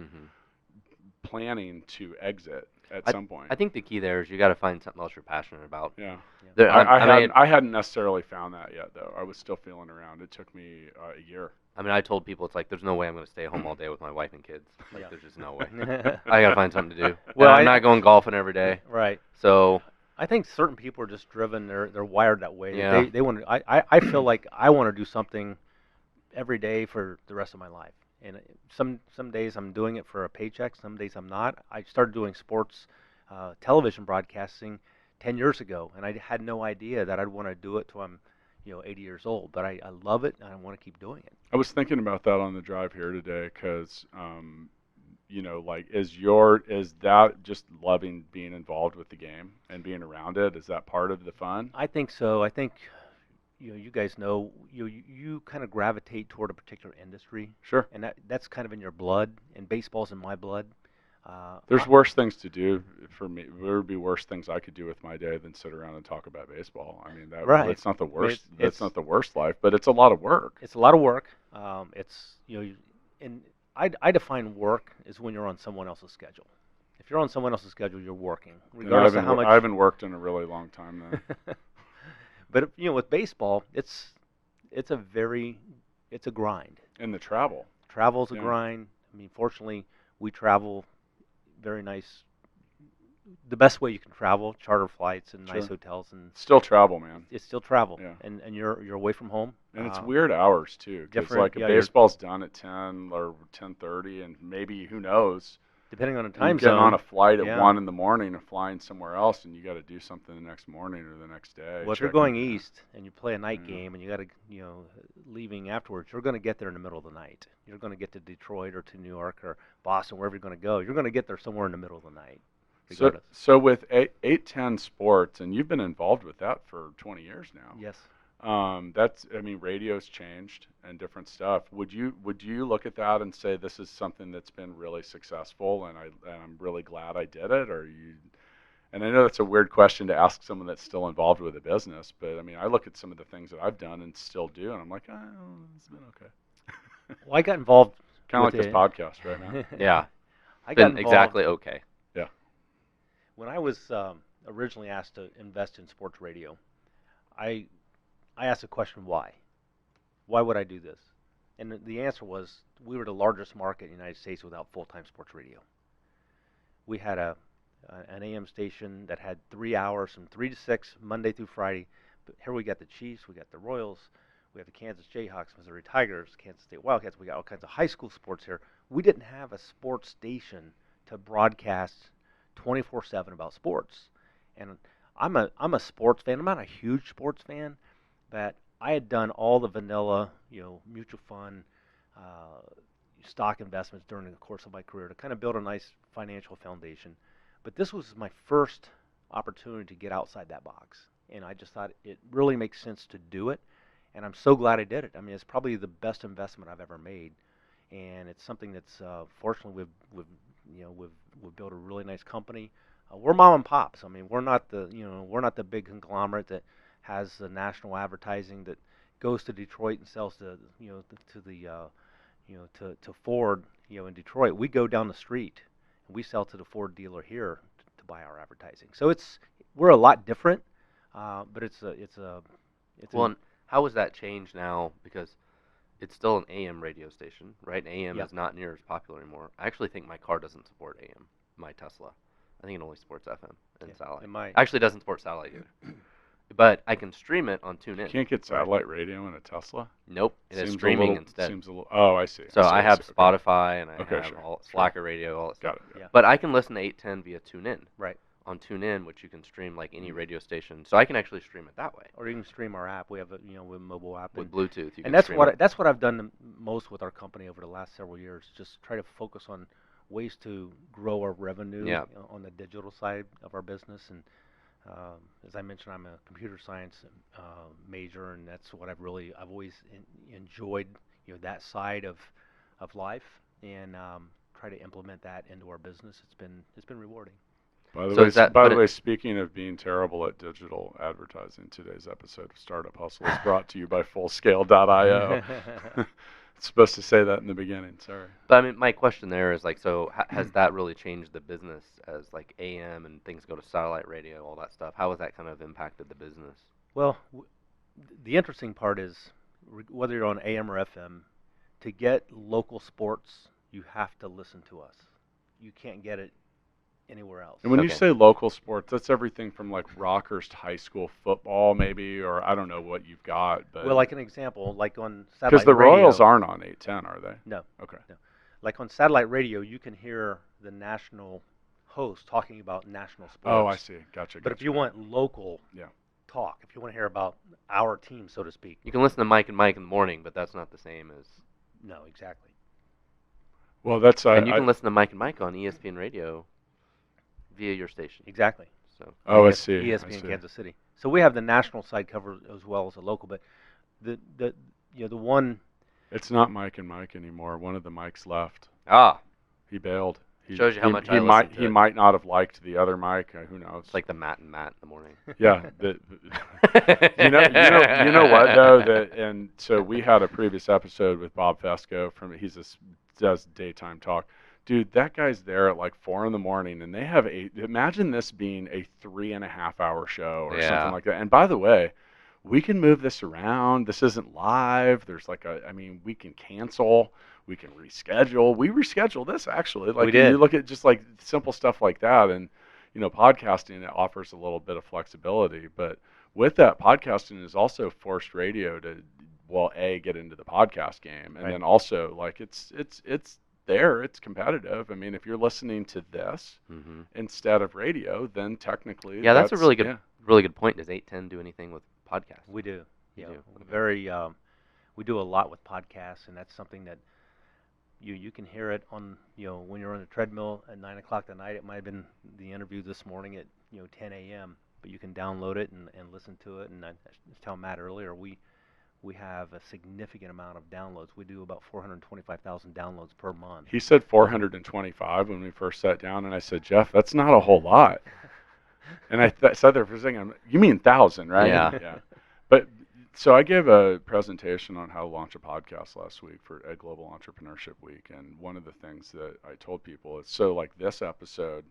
Speaker 3: planning to exit at some point.
Speaker 4: I think the key there is you got to find something else you're passionate about.
Speaker 3: Yeah.
Speaker 4: There,
Speaker 3: I hadn't necessarily found that yet, though. I was still feeling around. It took me a year.
Speaker 4: I mean, I told people it's like there's no way I'm going to stay home all day with my wife and kids. Like,
Speaker 5: Yeah.
Speaker 4: there's just no way. I got to find something to do.
Speaker 5: Well,
Speaker 4: Well, I'm not going golfing every day.
Speaker 5: Right.
Speaker 4: So
Speaker 5: I think certain people are just driven. They're wired that way.
Speaker 4: Yeah.
Speaker 5: They want to. I feel like I want to do something every day for the rest of my life. And some days I'm doing it for a paycheck. Some days I'm not. I started doing sports television broadcasting 10 years ago, and I had no idea that I'd want to do it till I'm 80 years old. But I love it, and I want to keep doing it.
Speaker 3: I was thinking about that on the drive here today, because is that just loving being involved with the game and being around it? Is that part of the fun?
Speaker 5: I think so. I think you guys know you kind of gravitate toward a particular industry.
Speaker 3: Sure.
Speaker 5: And that's kind of in your blood, and baseball's in my blood.
Speaker 3: There's worse things to do for me. There would be worse things I could do with my day than sit around and talk about baseball. I mean,
Speaker 5: Right.
Speaker 3: that's not the
Speaker 5: I mean,
Speaker 3: worst.
Speaker 5: it's-
Speaker 3: That's not the worst life, but it's a lot of work.
Speaker 5: It's a lot of work. It's and I define work as when you're on someone else's schedule. If you're on someone else's schedule, you're working,
Speaker 3: And
Speaker 5: regardless of how much.
Speaker 3: I haven't worked in a really long time then.
Speaker 5: But with baseball, it's a grind.
Speaker 3: And the travel.
Speaker 5: Travel's a
Speaker 3: Yeah.
Speaker 5: grind. I mean, fortunately, we travel very nice. The best way you can travel, charter flights and nice
Speaker 3: Sure.
Speaker 5: hotels, and
Speaker 3: Still travel, man.
Speaker 5: it's still travel.
Speaker 3: Yeah.
Speaker 5: And you're away from home.
Speaker 3: And it's weird hours too, because
Speaker 5: different-
Speaker 3: like if
Speaker 5: yeah, you're-
Speaker 3: baseball's done at 10 or 10:30, and maybe who knows,
Speaker 5: Depending on the
Speaker 3: you
Speaker 5: time
Speaker 3: get
Speaker 5: zone.
Speaker 3: on a flight at
Speaker 5: yeah.
Speaker 3: 1 in the morning and flying somewhere else, and you got to do something the next morning or the next day.
Speaker 5: Well, if you're
Speaker 3: check
Speaker 5: going
Speaker 3: in.
Speaker 5: east and you play a night
Speaker 3: Yeah.
Speaker 5: game and you got to, leaving afterwards, you're going to get there in the middle of the night. You're going to get to Detroit or to New York or Boston, wherever you're going to go. You're going to get there somewhere in the middle of the night. Regardless.
Speaker 3: So with 810 Sports, and you've been involved with that for 20 years now.
Speaker 5: Yes.
Speaker 3: Radio's changed and different stuff. Would you look at that and say this is something that's been really successful, and I'm really glad I did it, or you? And I know that's a weird question to ask someone that's still involved with a business, but I mean, I look at some of the things that I've done and still do, and I'm like, oh, it's been okay.
Speaker 5: Well, I got involved.
Speaker 3: Kind of like
Speaker 5: with
Speaker 3: this podcast right now.
Speaker 4: Yeah.
Speaker 5: I got
Speaker 4: Been
Speaker 5: involved
Speaker 4: exactly okay.
Speaker 5: when I was originally asked to invest in sports radio. I asked the question, why? Why would I do this? And the answer was, we were the largest market in the United States without full-time sports radio. We had an AM station that had 3 hours from 3 to 6, Monday through Friday. But here we got the Chiefs, we got the Royals, we have the Kansas Jayhawks, Missouri Tigers, Kansas State Wildcats. We got all kinds of high school sports here. We didn't have a sports station to broadcast 24/7 about sports. And I'm a sports fan. I'm not a huge sports fan, but I had done all the vanilla, mutual fund, stock investments during the course of my career to kind of build a nice financial foundation. But this was my first opportunity to get outside that box, and I just thought it really makes sense to do it, and I'm so glad I did it. I mean, it's probably the best investment I've ever made, and it's something that's fortunately we've built a really nice company. We're mom and pops. I mean, we're not the big conglomerate that has the national advertising that goes to Detroit and sells to Ford in Detroit. We go down the street and we sell to the Ford dealer here to buy our advertising. So we're a lot different, but it's
Speaker 4: Well, and how has that changed now? Because it's still an AM radio station, right? And AM
Speaker 5: Yep.
Speaker 4: is not near as popular anymore. I actually think my car doesn't support AM, my Tesla. I think it only supports FM and satellite.
Speaker 5: it might.
Speaker 4: Actually doesn't support satellite either. But I can stream it on TuneIn.
Speaker 3: You can't get satellite radio in a Tesla.
Speaker 4: Nope, it is
Speaker 3: Seems a
Speaker 4: streaming
Speaker 3: little-
Speaker 4: instead.
Speaker 3: Seems a little. Oh, I see.
Speaker 4: So
Speaker 3: see,
Speaker 4: I have
Speaker 3: see. Okay.
Speaker 4: Spotify and I
Speaker 3: Okay,
Speaker 4: have
Speaker 3: sure,
Speaker 4: all
Speaker 3: sure.
Speaker 4: Slacker radio, all that
Speaker 3: Got
Speaker 4: stuff.
Speaker 3: it.
Speaker 5: Yeah.
Speaker 4: But I can listen to 810 via TuneIn.
Speaker 5: Right.
Speaker 4: On TuneIn, which you can stream like any radio station. So I can actually stream it that way.
Speaker 5: Or you can stream our app. We have a with mobile app.
Speaker 4: With
Speaker 5: and
Speaker 4: Bluetooth, you can
Speaker 5: and that's
Speaker 4: stream
Speaker 5: what
Speaker 4: it.
Speaker 5: that's what I've done the most with our company over the last several years. Just try to focus on ways to grow our revenue
Speaker 4: Yeah.
Speaker 5: on the digital side of our business. And as I mentioned, I'm a computer science major, and that's what I've always enjoyed. That side of life, and try to implement that into our business. It's been rewarding.
Speaker 3: By the
Speaker 4: So
Speaker 3: way,
Speaker 4: is that-
Speaker 3: by
Speaker 4: but
Speaker 3: the
Speaker 4: it-
Speaker 3: way, speaking of being terrible at digital advertising, today's episode of Startup Hustle is brought to you by Fullscale.io. It's supposed to say that in the beginning. Sorry.
Speaker 4: But I mean, my question there is like, so has that really changed the business as like AM and things go to satellite radio, all that stuff? How has that kind of impacted the business?
Speaker 5: Well, the interesting part is whether you're on AM or FM, to get local sports, you have to listen to us. You can't get it anywhere else.
Speaker 3: And when you
Speaker 4: Okay.
Speaker 3: say local sports, that's everything from like Rockhurst High School football, maybe, or I don't know what you've got. But
Speaker 5: Well, like an example, like on satellite
Speaker 3: because the
Speaker 5: radio,
Speaker 3: Royals aren't on 810, are they?
Speaker 5: No.
Speaker 3: Okay.
Speaker 5: Like on satellite radio, you can hear the national host talking about national sports.
Speaker 3: Oh, I see. Gotcha.
Speaker 5: But if you want local
Speaker 3: Yeah.
Speaker 5: talk, if you want to hear about our team, so to speak,
Speaker 4: You can listen to Mike and Mike in the morning, but that's not the same as.
Speaker 5: no, exactly.
Speaker 3: Well, that's
Speaker 4: And you can listen to Mike and Mike on ESPN radio via your station.
Speaker 5: Exactly.
Speaker 4: So
Speaker 3: Oh, I
Speaker 5: ES-
Speaker 3: see. I
Speaker 5: ESPN
Speaker 3: see.
Speaker 5: Kansas City. So we have the national side covered as well as the local, but the one
Speaker 3: It's not Mike and Mike anymore. One of the Mikes left.
Speaker 4: ah,
Speaker 3: He bailed.
Speaker 4: Shows you how much
Speaker 3: he
Speaker 4: I
Speaker 3: might
Speaker 4: listen to
Speaker 3: he
Speaker 4: it.
Speaker 3: might not have liked the other mic. Who knows?
Speaker 4: It's like the Matt and Matt in the morning.
Speaker 3: Yeah. You know what though? And so we had a previous episode with Bob Fesco does daytime talk. Dude, that guy's there at like 4 in the morning, and they have imagine this being a 3.5 hour show or something like that. And by the way, we can move this around. This isn't live. There's we can cancel. We can reschedule. We reschedule this actually. Like
Speaker 5: We did.
Speaker 3: you look at just like simple stuff like that, and podcasting, it offers a little bit of flexibility. But with that, podcasting is also forced radio to, well, get into the podcast game, and
Speaker 5: Right.
Speaker 3: then also like it's there, it's competitive. I mean, if you're listening to this instead of radio, then technically,
Speaker 4: Yeah, that's a really good point. Does 810 do anything with podcasts?
Speaker 5: We do.
Speaker 4: You
Speaker 5: Yeah,
Speaker 4: do?
Speaker 5: we do a lot with podcasts, and that's something that you can hear it on, when you're on the treadmill at 9 o'clock at night. It might have been the interview this morning at 10 a.m. But you can download it and listen to it. And I was telling Matt earlier, we have a significant amount of downloads. We do about 425,000 downloads per month.
Speaker 3: He said 425 when we first sat down, and I said, Jeff, that's not a whole lot. And I sat there for a second. You mean 1,000, right?
Speaker 4: Yeah.
Speaker 3: But so I gave a presentation on how to launch a podcast last week for a Global Entrepreneurship Week, and one of the things that I told people is, so like this episode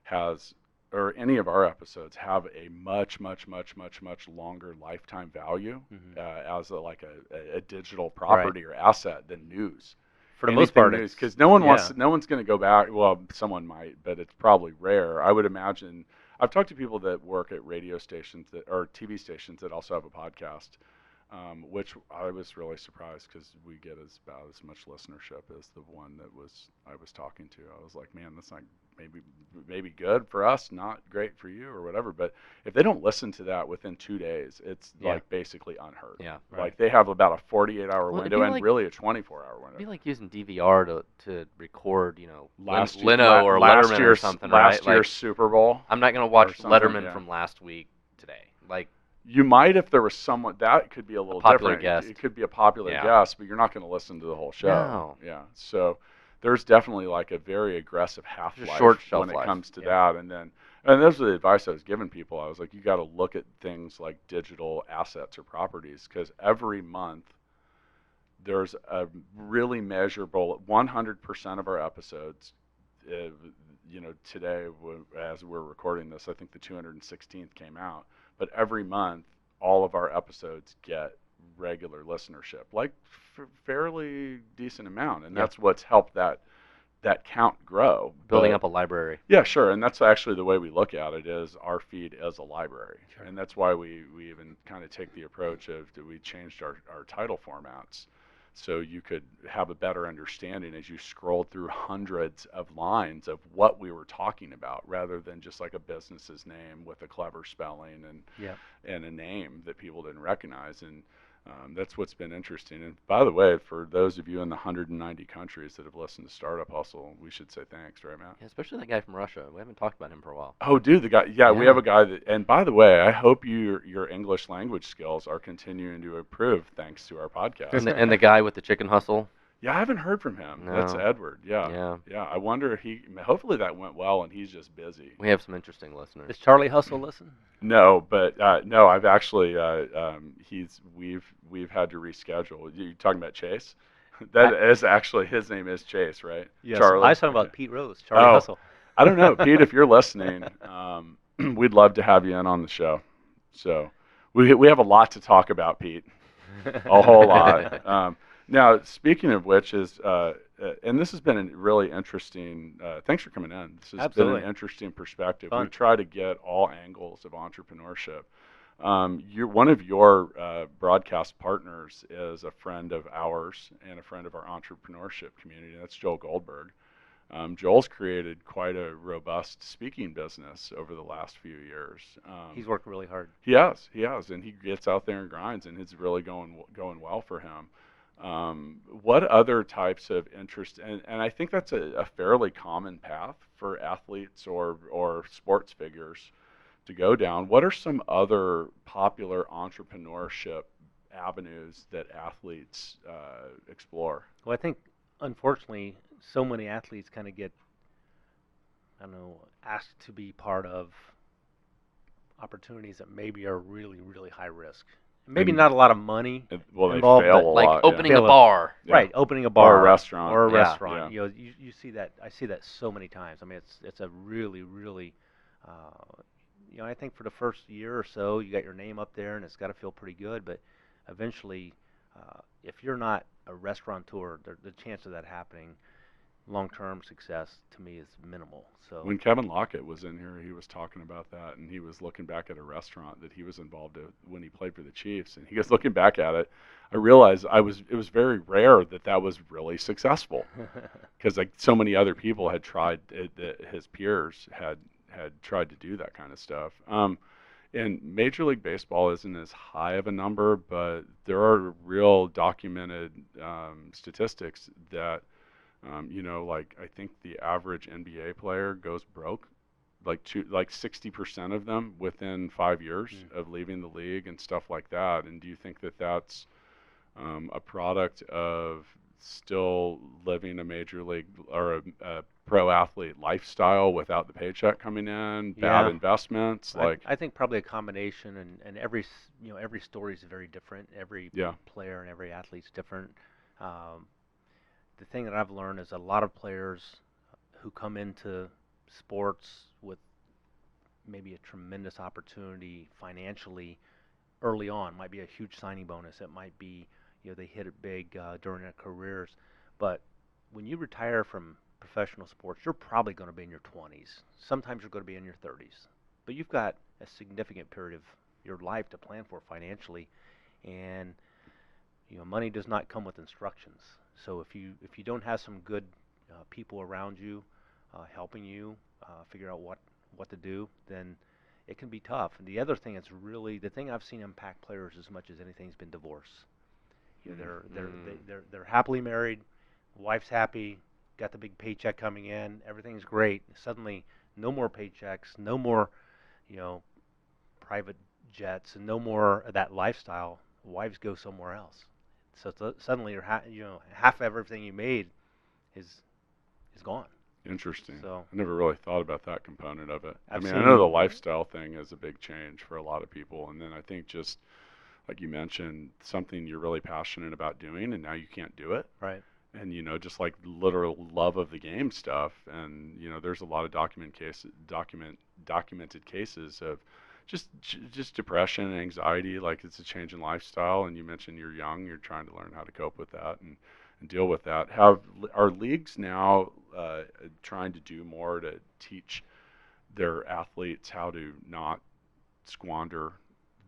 Speaker 3: has, or any of our episodes have a much, much, much, much, much longer lifetime value as a digital property or asset than news.
Speaker 5: For the most part,
Speaker 3: because no one's going to go back. Well, someone might, but it's probably rare. I would imagine. I've talked to people that work at radio stations or TV stations that also have a podcast, which I was really surprised because we get about as much listenership as the one that I was talking to. I was like, man, that's not maybe good for us, not great for you or whatever. But if they don't listen to that within 2 days, it's like basically unheard.
Speaker 4: Yeah,
Speaker 5: right.
Speaker 3: Like they have about a 48-hour window and
Speaker 4: like,
Speaker 3: really a 24-hour window.
Speaker 4: It'd be like using DVR to record,
Speaker 3: last
Speaker 4: Leno or Letterman or something, right?
Speaker 3: Last year's Super Bowl.
Speaker 4: I'm not going to watch
Speaker 3: something,
Speaker 4: Letterman from last week today. Like,
Speaker 3: you might if there was someone that could be a little
Speaker 4: popular
Speaker 3: different.
Speaker 4: guest.
Speaker 3: It could be a popular guest, but you're not going to listen to the whole show.
Speaker 4: No.
Speaker 3: Yeah. So there's definitely like a very aggressive half-life
Speaker 4: short shelf
Speaker 3: when it
Speaker 4: life.
Speaker 3: comes to that. And that's the advice I was giving people. I was like, you got to look at things like digital assets or properties, because every month there's a really measurable 100% of our episodes. Today, as we're recording this, I think the 216th came out. But every month, all of our episodes get regular listenership, like fairly decent amount, and that's what's helped that count grow.
Speaker 4: Building up a library.
Speaker 3: Yeah, sure, and that's actually the way we look at it. Is our feed as a library, and that's why we even kind of take the approach of we changed our title formats. So you could have a better understanding as you scrolled through hundreds of lines of what we were talking about, rather than just like a business's name with a clever spelling and a name that people didn't recognize. And that's what's been interesting. And by the way, for those of you in the 190 countries that have listened to Startup Hustle, we should say thanks, right, Matt?
Speaker 4: Yeah, especially that guy from Russia. We haven't talked about him for a while.
Speaker 3: Oh, dude, the guy. Yeah, we have a guy that. And by the way, I hope your English language skills are continuing to improve thanks to our podcast.
Speaker 4: And the guy with the chicken hustle.
Speaker 3: Yeah, I haven't heard from him.
Speaker 4: No.
Speaker 3: That's Edward. Yeah. I wonder if hopefully that went well and he's just busy.
Speaker 4: We have some interesting listeners.
Speaker 5: Does Charlie Hustle listen?
Speaker 3: No, but no, I've actually we've had to reschedule. You talking about Chase? That is actually, his name is Chase, right?
Speaker 5: Yes.
Speaker 3: Charlie.
Speaker 5: I was talking about Pete Rose. Charlie Hustle.
Speaker 3: I don't know, Pete. If you're listening, we'd love to have you in on the show. So we have a lot to talk about, Pete. A whole lot. Now, speaking of which, and this has been a really interesting. Thanks for coming in. This has been an interesting perspective.
Speaker 5: Fun.
Speaker 3: We try to get all angles of entrepreneurship. One of your broadcast partners is a friend of ours and a friend of our entrepreneurship community. That's Joel Goldberg. Joel's created quite a robust speaking business over the last few years.
Speaker 5: He's worked really hard.
Speaker 3: He has, and he gets out there and grinds, and it's really going well for him. What other types of interest, and I think that's a fairly common path for athletes or sports figures to go down. What are some other popular entrepreneurship avenues that athletes explore?
Speaker 5: Well, I think, unfortunately, so many athletes kind of get I don't know, asked to be part of opportunities that maybe are really, really high risk. Maybe
Speaker 3: And-
Speaker 5: not a lot of money
Speaker 3: Well, they
Speaker 5: involved,
Speaker 3: fail
Speaker 5: but
Speaker 3: a
Speaker 4: Like
Speaker 3: lot.
Speaker 4: opening
Speaker 3: yeah.
Speaker 4: a bar.
Speaker 3: Yeah.
Speaker 5: right, opening a bar
Speaker 3: Or a restaurant.
Speaker 5: or a
Speaker 4: Yeah.
Speaker 5: restaurant.
Speaker 3: Yeah.
Speaker 5: You see that. I see that so many times. I mean, it's a really, really, I think for the first year or so, you got your name up there, and it's got to feel pretty good. But eventually, if you're not a restaurateur, the chance of that happening, long-term success to me is minimal. So
Speaker 3: When Kevin Lockett was in here, he was talking about that, and he was looking back at a restaurant that he was involved in when he played for the Chiefs, and he was looking back at it. I realized it was very rare that was really successful, because like so many other people had tried, his peers had tried to do that kind of stuff. And Major League Baseball isn't as high of a number, but there are real documented statistics that. Like I think the average NBA player goes broke, like 60% of them within 5 years of leaving the league and stuff like that. And do you think that that's a product of still living a major league or a pro athlete lifestyle without the paycheck coming in, bad
Speaker 5: Yeah.
Speaker 3: investments?
Speaker 5: I think probably a combination, and every story is very different. Every
Speaker 3: Yeah.
Speaker 5: player and every athlete's different. The thing that I've learned is a lot of players who come into sports with maybe a tremendous opportunity financially early on. Might be a huge signing bonus. It might be, they hit it big during their careers. But when you retire from professional sports, you're probably going to be in your 20s. Sometimes you're going to be in your 30s. But you've got a significant period of your life to plan for financially, and money does not come with instructions. So if you don't have some good people around you helping you figure out what to do, then it can be tough. And the other thing that's really the thing I've seen impact players as much as anything has been divorce. They're happily married, wife's happy, got the big paycheck coming in, everything's great. Suddenly, no more paychecks, no more, private jets, and no more of that lifestyle. Wives go somewhere else. So suddenly, half of everything you made is gone.
Speaker 3: Interesting.
Speaker 5: So
Speaker 3: I never really thought about that component of it. I
Speaker 5: I've
Speaker 3: mean,
Speaker 5: seen-
Speaker 3: I know the lifestyle thing is a big change for a lot of people, and then I think just like you mentioned, something you're really passionate about doing, and now you can't do it.
Speaker 5: right.
Speaker 3: And just like literal love of the game stuff, and there's a lot of documented cases of just depression, anxiety, like it's a change in lifestyle. And you mentioned you're young, you're trying to learn how to cope with that and deal with that. Are leagues now trying to do more to teach their athletes how to not squander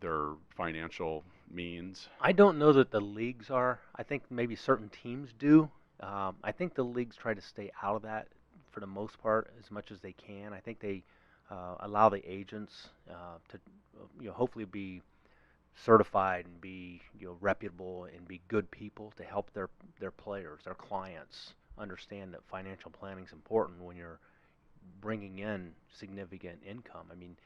Speaker 3: their financial means?
Speaker 5: I don't know that the leagues are. I think maybe certain teams do. I think the leagues try to stay out of that for the most part as much as they can. I think they allow the agents to hopefully be certified and be reputable and be good people to help their players, their clients understand that financial planning is important when you're bringing in significant income. I mean,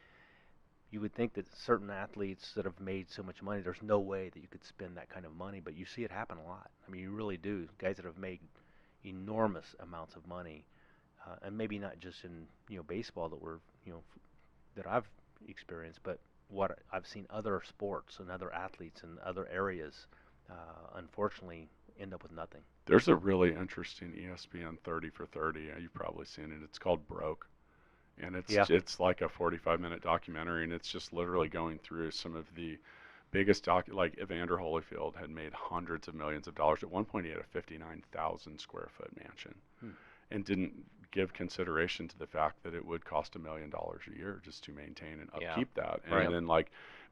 Speaker 5: you would think that certain athletes that have made so much money, there's no way that you could spend that kind of money, but you see it happen a lot. I mean, you really do. Guys that have made enormous amounts of money, and maybe not just in baseball that I've experienced, but what I've seen other sports and other athletes in other areas, unfortunately, end up with nothing.
Speaker 3: There's a really interesting ESPN 30 for 30. You've probably seen it. It's called Broke. And it's like a 45-minute documentary, and it's just literally going through some of the biggest like Evander Holyfield had made hundreds of millions of dollars. At one point, he had a 59,000 square foot mansion, and didn't give consideration to the fact that it would cost $1 million a year just to maintain and upkeep that. And
Speaker 4: Right.
Speaker 3: then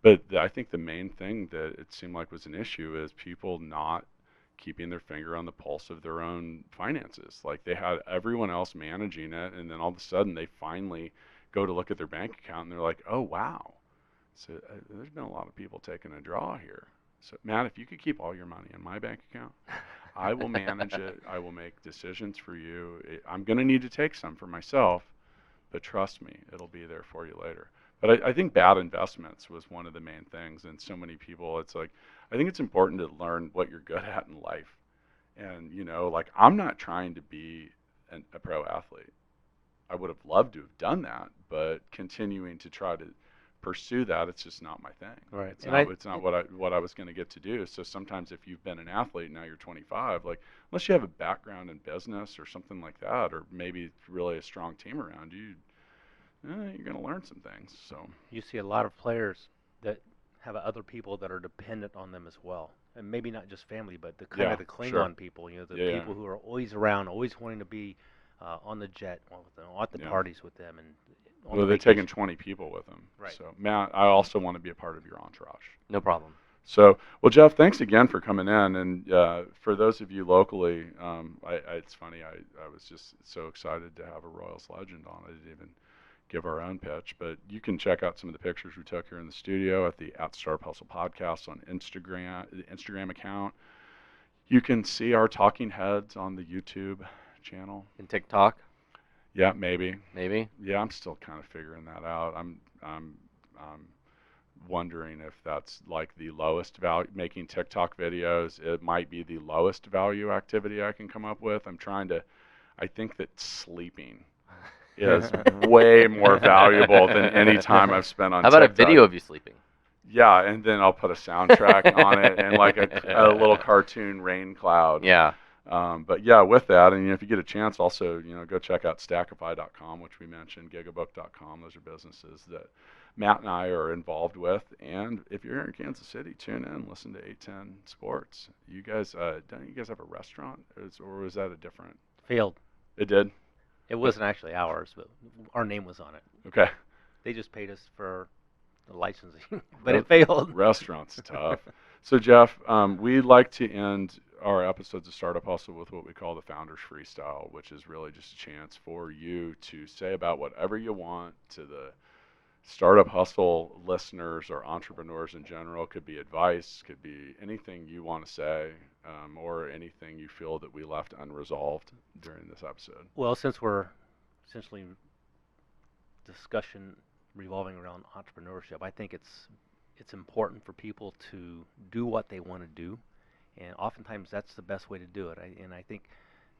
Speaker 3: but I think the main thing that it seemed like was an issue is people not keeping their finger on the pulse of their own finances. Like they had everyone else managing it, and then all of a sudden they finally go to look at their bank account and they're like, oh wow, so there's been a lot of people taking a draw here. So Matt, if you could keep all your money in my bank account, I will manage it. I will make decisions for you. I'm going to need to take some for myself, but trust me, it'll be there for you later. But I think bad investments was one of the main things, and so many people, it's like, I think it's important to learn what you're good at in life. And, like I'm not trying to be a pro athlete. I would have loved to have done that, but continuing to try to pursue that, it's just not my thing.
Speaker 5: Right.
Speaker 3: It's not what I was going to get to do. So sometimes if you've been an athlete, now you're 25, like unless you have a background in business or something like that, or maybe really a strong team around you, you're going to learn some things. So
Speaker 5: You see a lot of players that have other people that are dependent on them as well, and maybe not just family, but the kind
Speaker 3: Yeah,
Speaker 5: of the cling
Speaker 3: sure.
Speaker 5: on people. You know, the
Speaker 3: Yeah,
Speaker 5: people who are always around, always wanting to be on the jet, at the
Speaker 3: yeah.
Speaker 5: parties with them, and on
Speaker 3: Well,
Speaker 5: the
Speaker 3: they're taking
Speaker 5: vacation.
Speaker 3: 20 people with them.
Speaker 5: Right.
Speaker 3: So Matt, I also want to be a part of your entourage.
Speaker 4: No problem.
Speaker 3: So, well, Jeff, thanks again for coming in. And for those of you locally, it's funny, I was just so excited to have a Royals legend on. I didn't even give our own pitch, but you can check out some of the pictures we took here in the studio at the Startup Hustle podcast on Instagram, the Instagram account. You can see our talking heads on the YouTube channel.
Speaker 4: In TikTok,
Speaker 3: Yeah, maybe.
Speaker 4: maybe.
Speaker 3: Yeah, I'm still kind of figuring that out. I'm wondering if that's like the lowest value. Making TikTok videos, it might be the lowest value activity I can come up with. I think that sleeping is way more valuable than any time I've spent on
Speaker 4: How about
Speaker 3: TikTok.
Speaker 4: a video of you sleeping?
Speaker 3: Yeah, and then I'll put a soundtrack on it and like a little cartoon rain cloud.
Speaker 4: Yeah.
Speaker 3: But yeah, with that, and if you get a chance, also go check out Stackify.com, which we mentioned, Gigabook.com. Those are businesses that Matt and I are involved with. And if you're here in Kansas City, tune in, listen to 810 Sports. You guys, don't you guys have a restaurant, or was that a different?
Speaker 5: Failed.
Speaker 3: It did.
Speaker 5: It wasn't actually ours, but our name was on it.
Speaker 3: Okay.
Speaker 5: They just paid us for the licensing, but it failed.
Speaker 3: Restaurants tough. So Jeff, we like to end our episodes of Startup Hustle with what we call the Founders Freestyle, which is really just a chance for you to say about whatever you want to the Startup Hustle listeners or entrepreneurs in general. Could be advice, could be anything you want to say, or anything you feel that we left unresolved during this episode.
Speaker 5: Well, since we're essentially discussion revolving around entrepreneurship, I think it's important for people to do what they want to do, and oftentimes that's the best way to do it. I think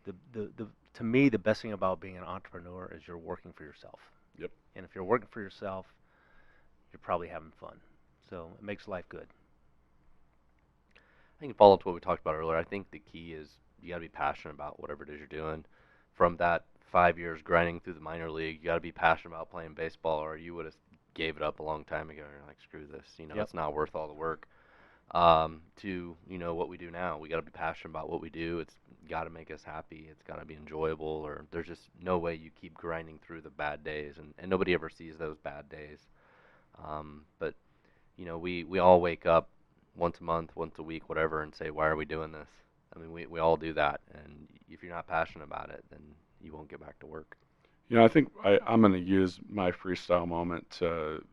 Speaker 5: to me the best thing about being an entrepreneur is you're working for yourself.
Speaker 3: Yep.
Speaker 5: And if you're working for yourself, you're probably having fun. So it makes life good.
Speaker 4: I think to follow up to what we talked about earlier, I think the key is you got to be passionate about whatever it is you're doing. From that 5 years grinding through the minor league, you got to be passionate about playing baseball, or you would have gave it up a long time ago. You're like, screw this,
Speaker 5: Yep.
Speaker 4: It's not worth all the work. To what we do now, we got to be passionate about what we do. It's got to make us happy. It's got to be enjoyable, or there's just no way you keep grinding through the bad days, and nobody ever sees those bad days. But we all wake up once a month, once a week, whatever, and say, why are we doing this? I mean, we all do that, and if you're not passionate about it, then you won't get back to work.
Speaker 3: I think I'm going to use my freestyle moment to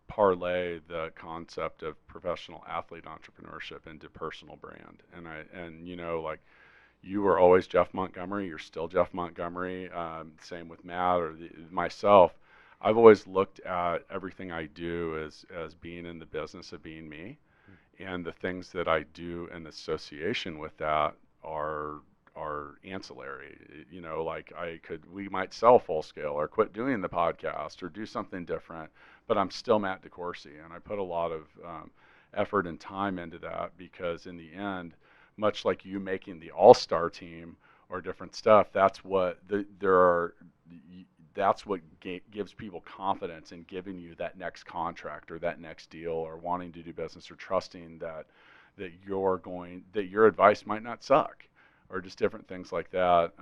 Speaker 3: parlay the concept of professional athlete entrepreneurship into personal brand. And like you were always Jeff Montgomery, you're still Jeff Montgomery. Same with Matt or myself. I've always looked at everything I do as being in the business of being me, and the things that I do in association with that are ancillary. Like we might sell Full Scale or quit doing the podcast or do something different, but I'm still Matt DeCourcy, and I put a lot of effort and time into that, because in the end, much like you making the all-star team or different stuff, that's what gives people confidence in giving you that next contract or that next deal, or wanting to do business, or trusting that your advice might not suck, or just different things like that.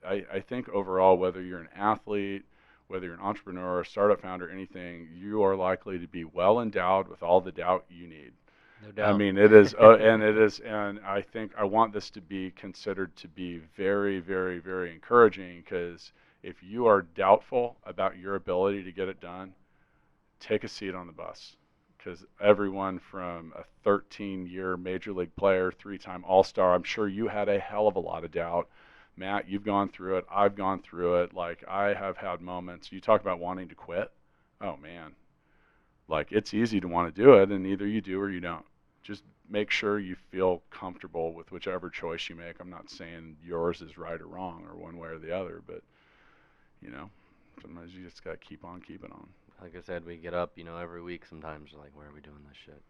Speaker 3: I think overall, whether you're an athlete, whether you're an entrepreneur, a startup founder, anything, you are likely to be well endowed with all the doubt you need.
Speaker 5: No doubt.
Speaker 3: I mean, it is, and I think I want this to be considered to be very, very, very encouraging, because if you are doubtful about your ability to get it done, take a seat on the bus, because everyone from a 13-year major league player, 3-time all-star, I'm sure you had a hell of a lot of doubt. Matt, you've gone through it. I've gone through it. Like, I have had moments. You talk about wanting to quit. Oh, man. Like, it's easy to want to do it, and either you do or you don't. Just make sure you feel comfortable with whichever choice you make. I'm not saying yours is right or wrong or one way or the other, but you know, sometimes you just gotta keep on keeping on.
Speaker 4: Like I said, we get up, every week sometimes, like, where are we doing this shit?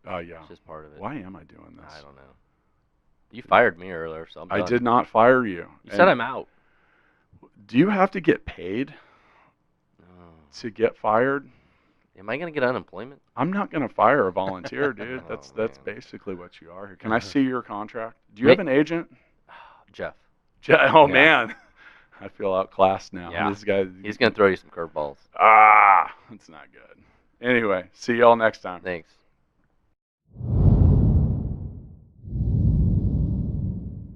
Speaker 3: Oh yeah.
Speaker 4: It's just part of it.
Speaker 3: Why am I doing this?
Speaker 4: I don't know. You fired me earlier, so I'm done.
Speaker 3: I did not fire you.
Speaker 4: You said I'm out.
Speaker 3: Do you have to get paid to get fired?
Speaker 4: Am I going to get unemployment?
Speaker 3: I'm not going to fire a volunteer, dude.
Speaker 4: Oh,
Speaker 3: That's
Speaker 4: man.
Speaker 3: basically what you are here. Can I see your contract? Do you
Speaker 4: Ma-
Speaker 3: have an agent?
Speaker 4: Jeff.
Speaker 3: Oh,
Speaker 4: Yeah.
Speaker 3: man. I feel outclassed now.
Speaker 4: Yeah.
Speaker 3: This guy.
Speaker 4: He's going to throw you some curveballs.
Speaker 3: That's not good. Anyway, see y'all next time.
Speaker 4: Thanks.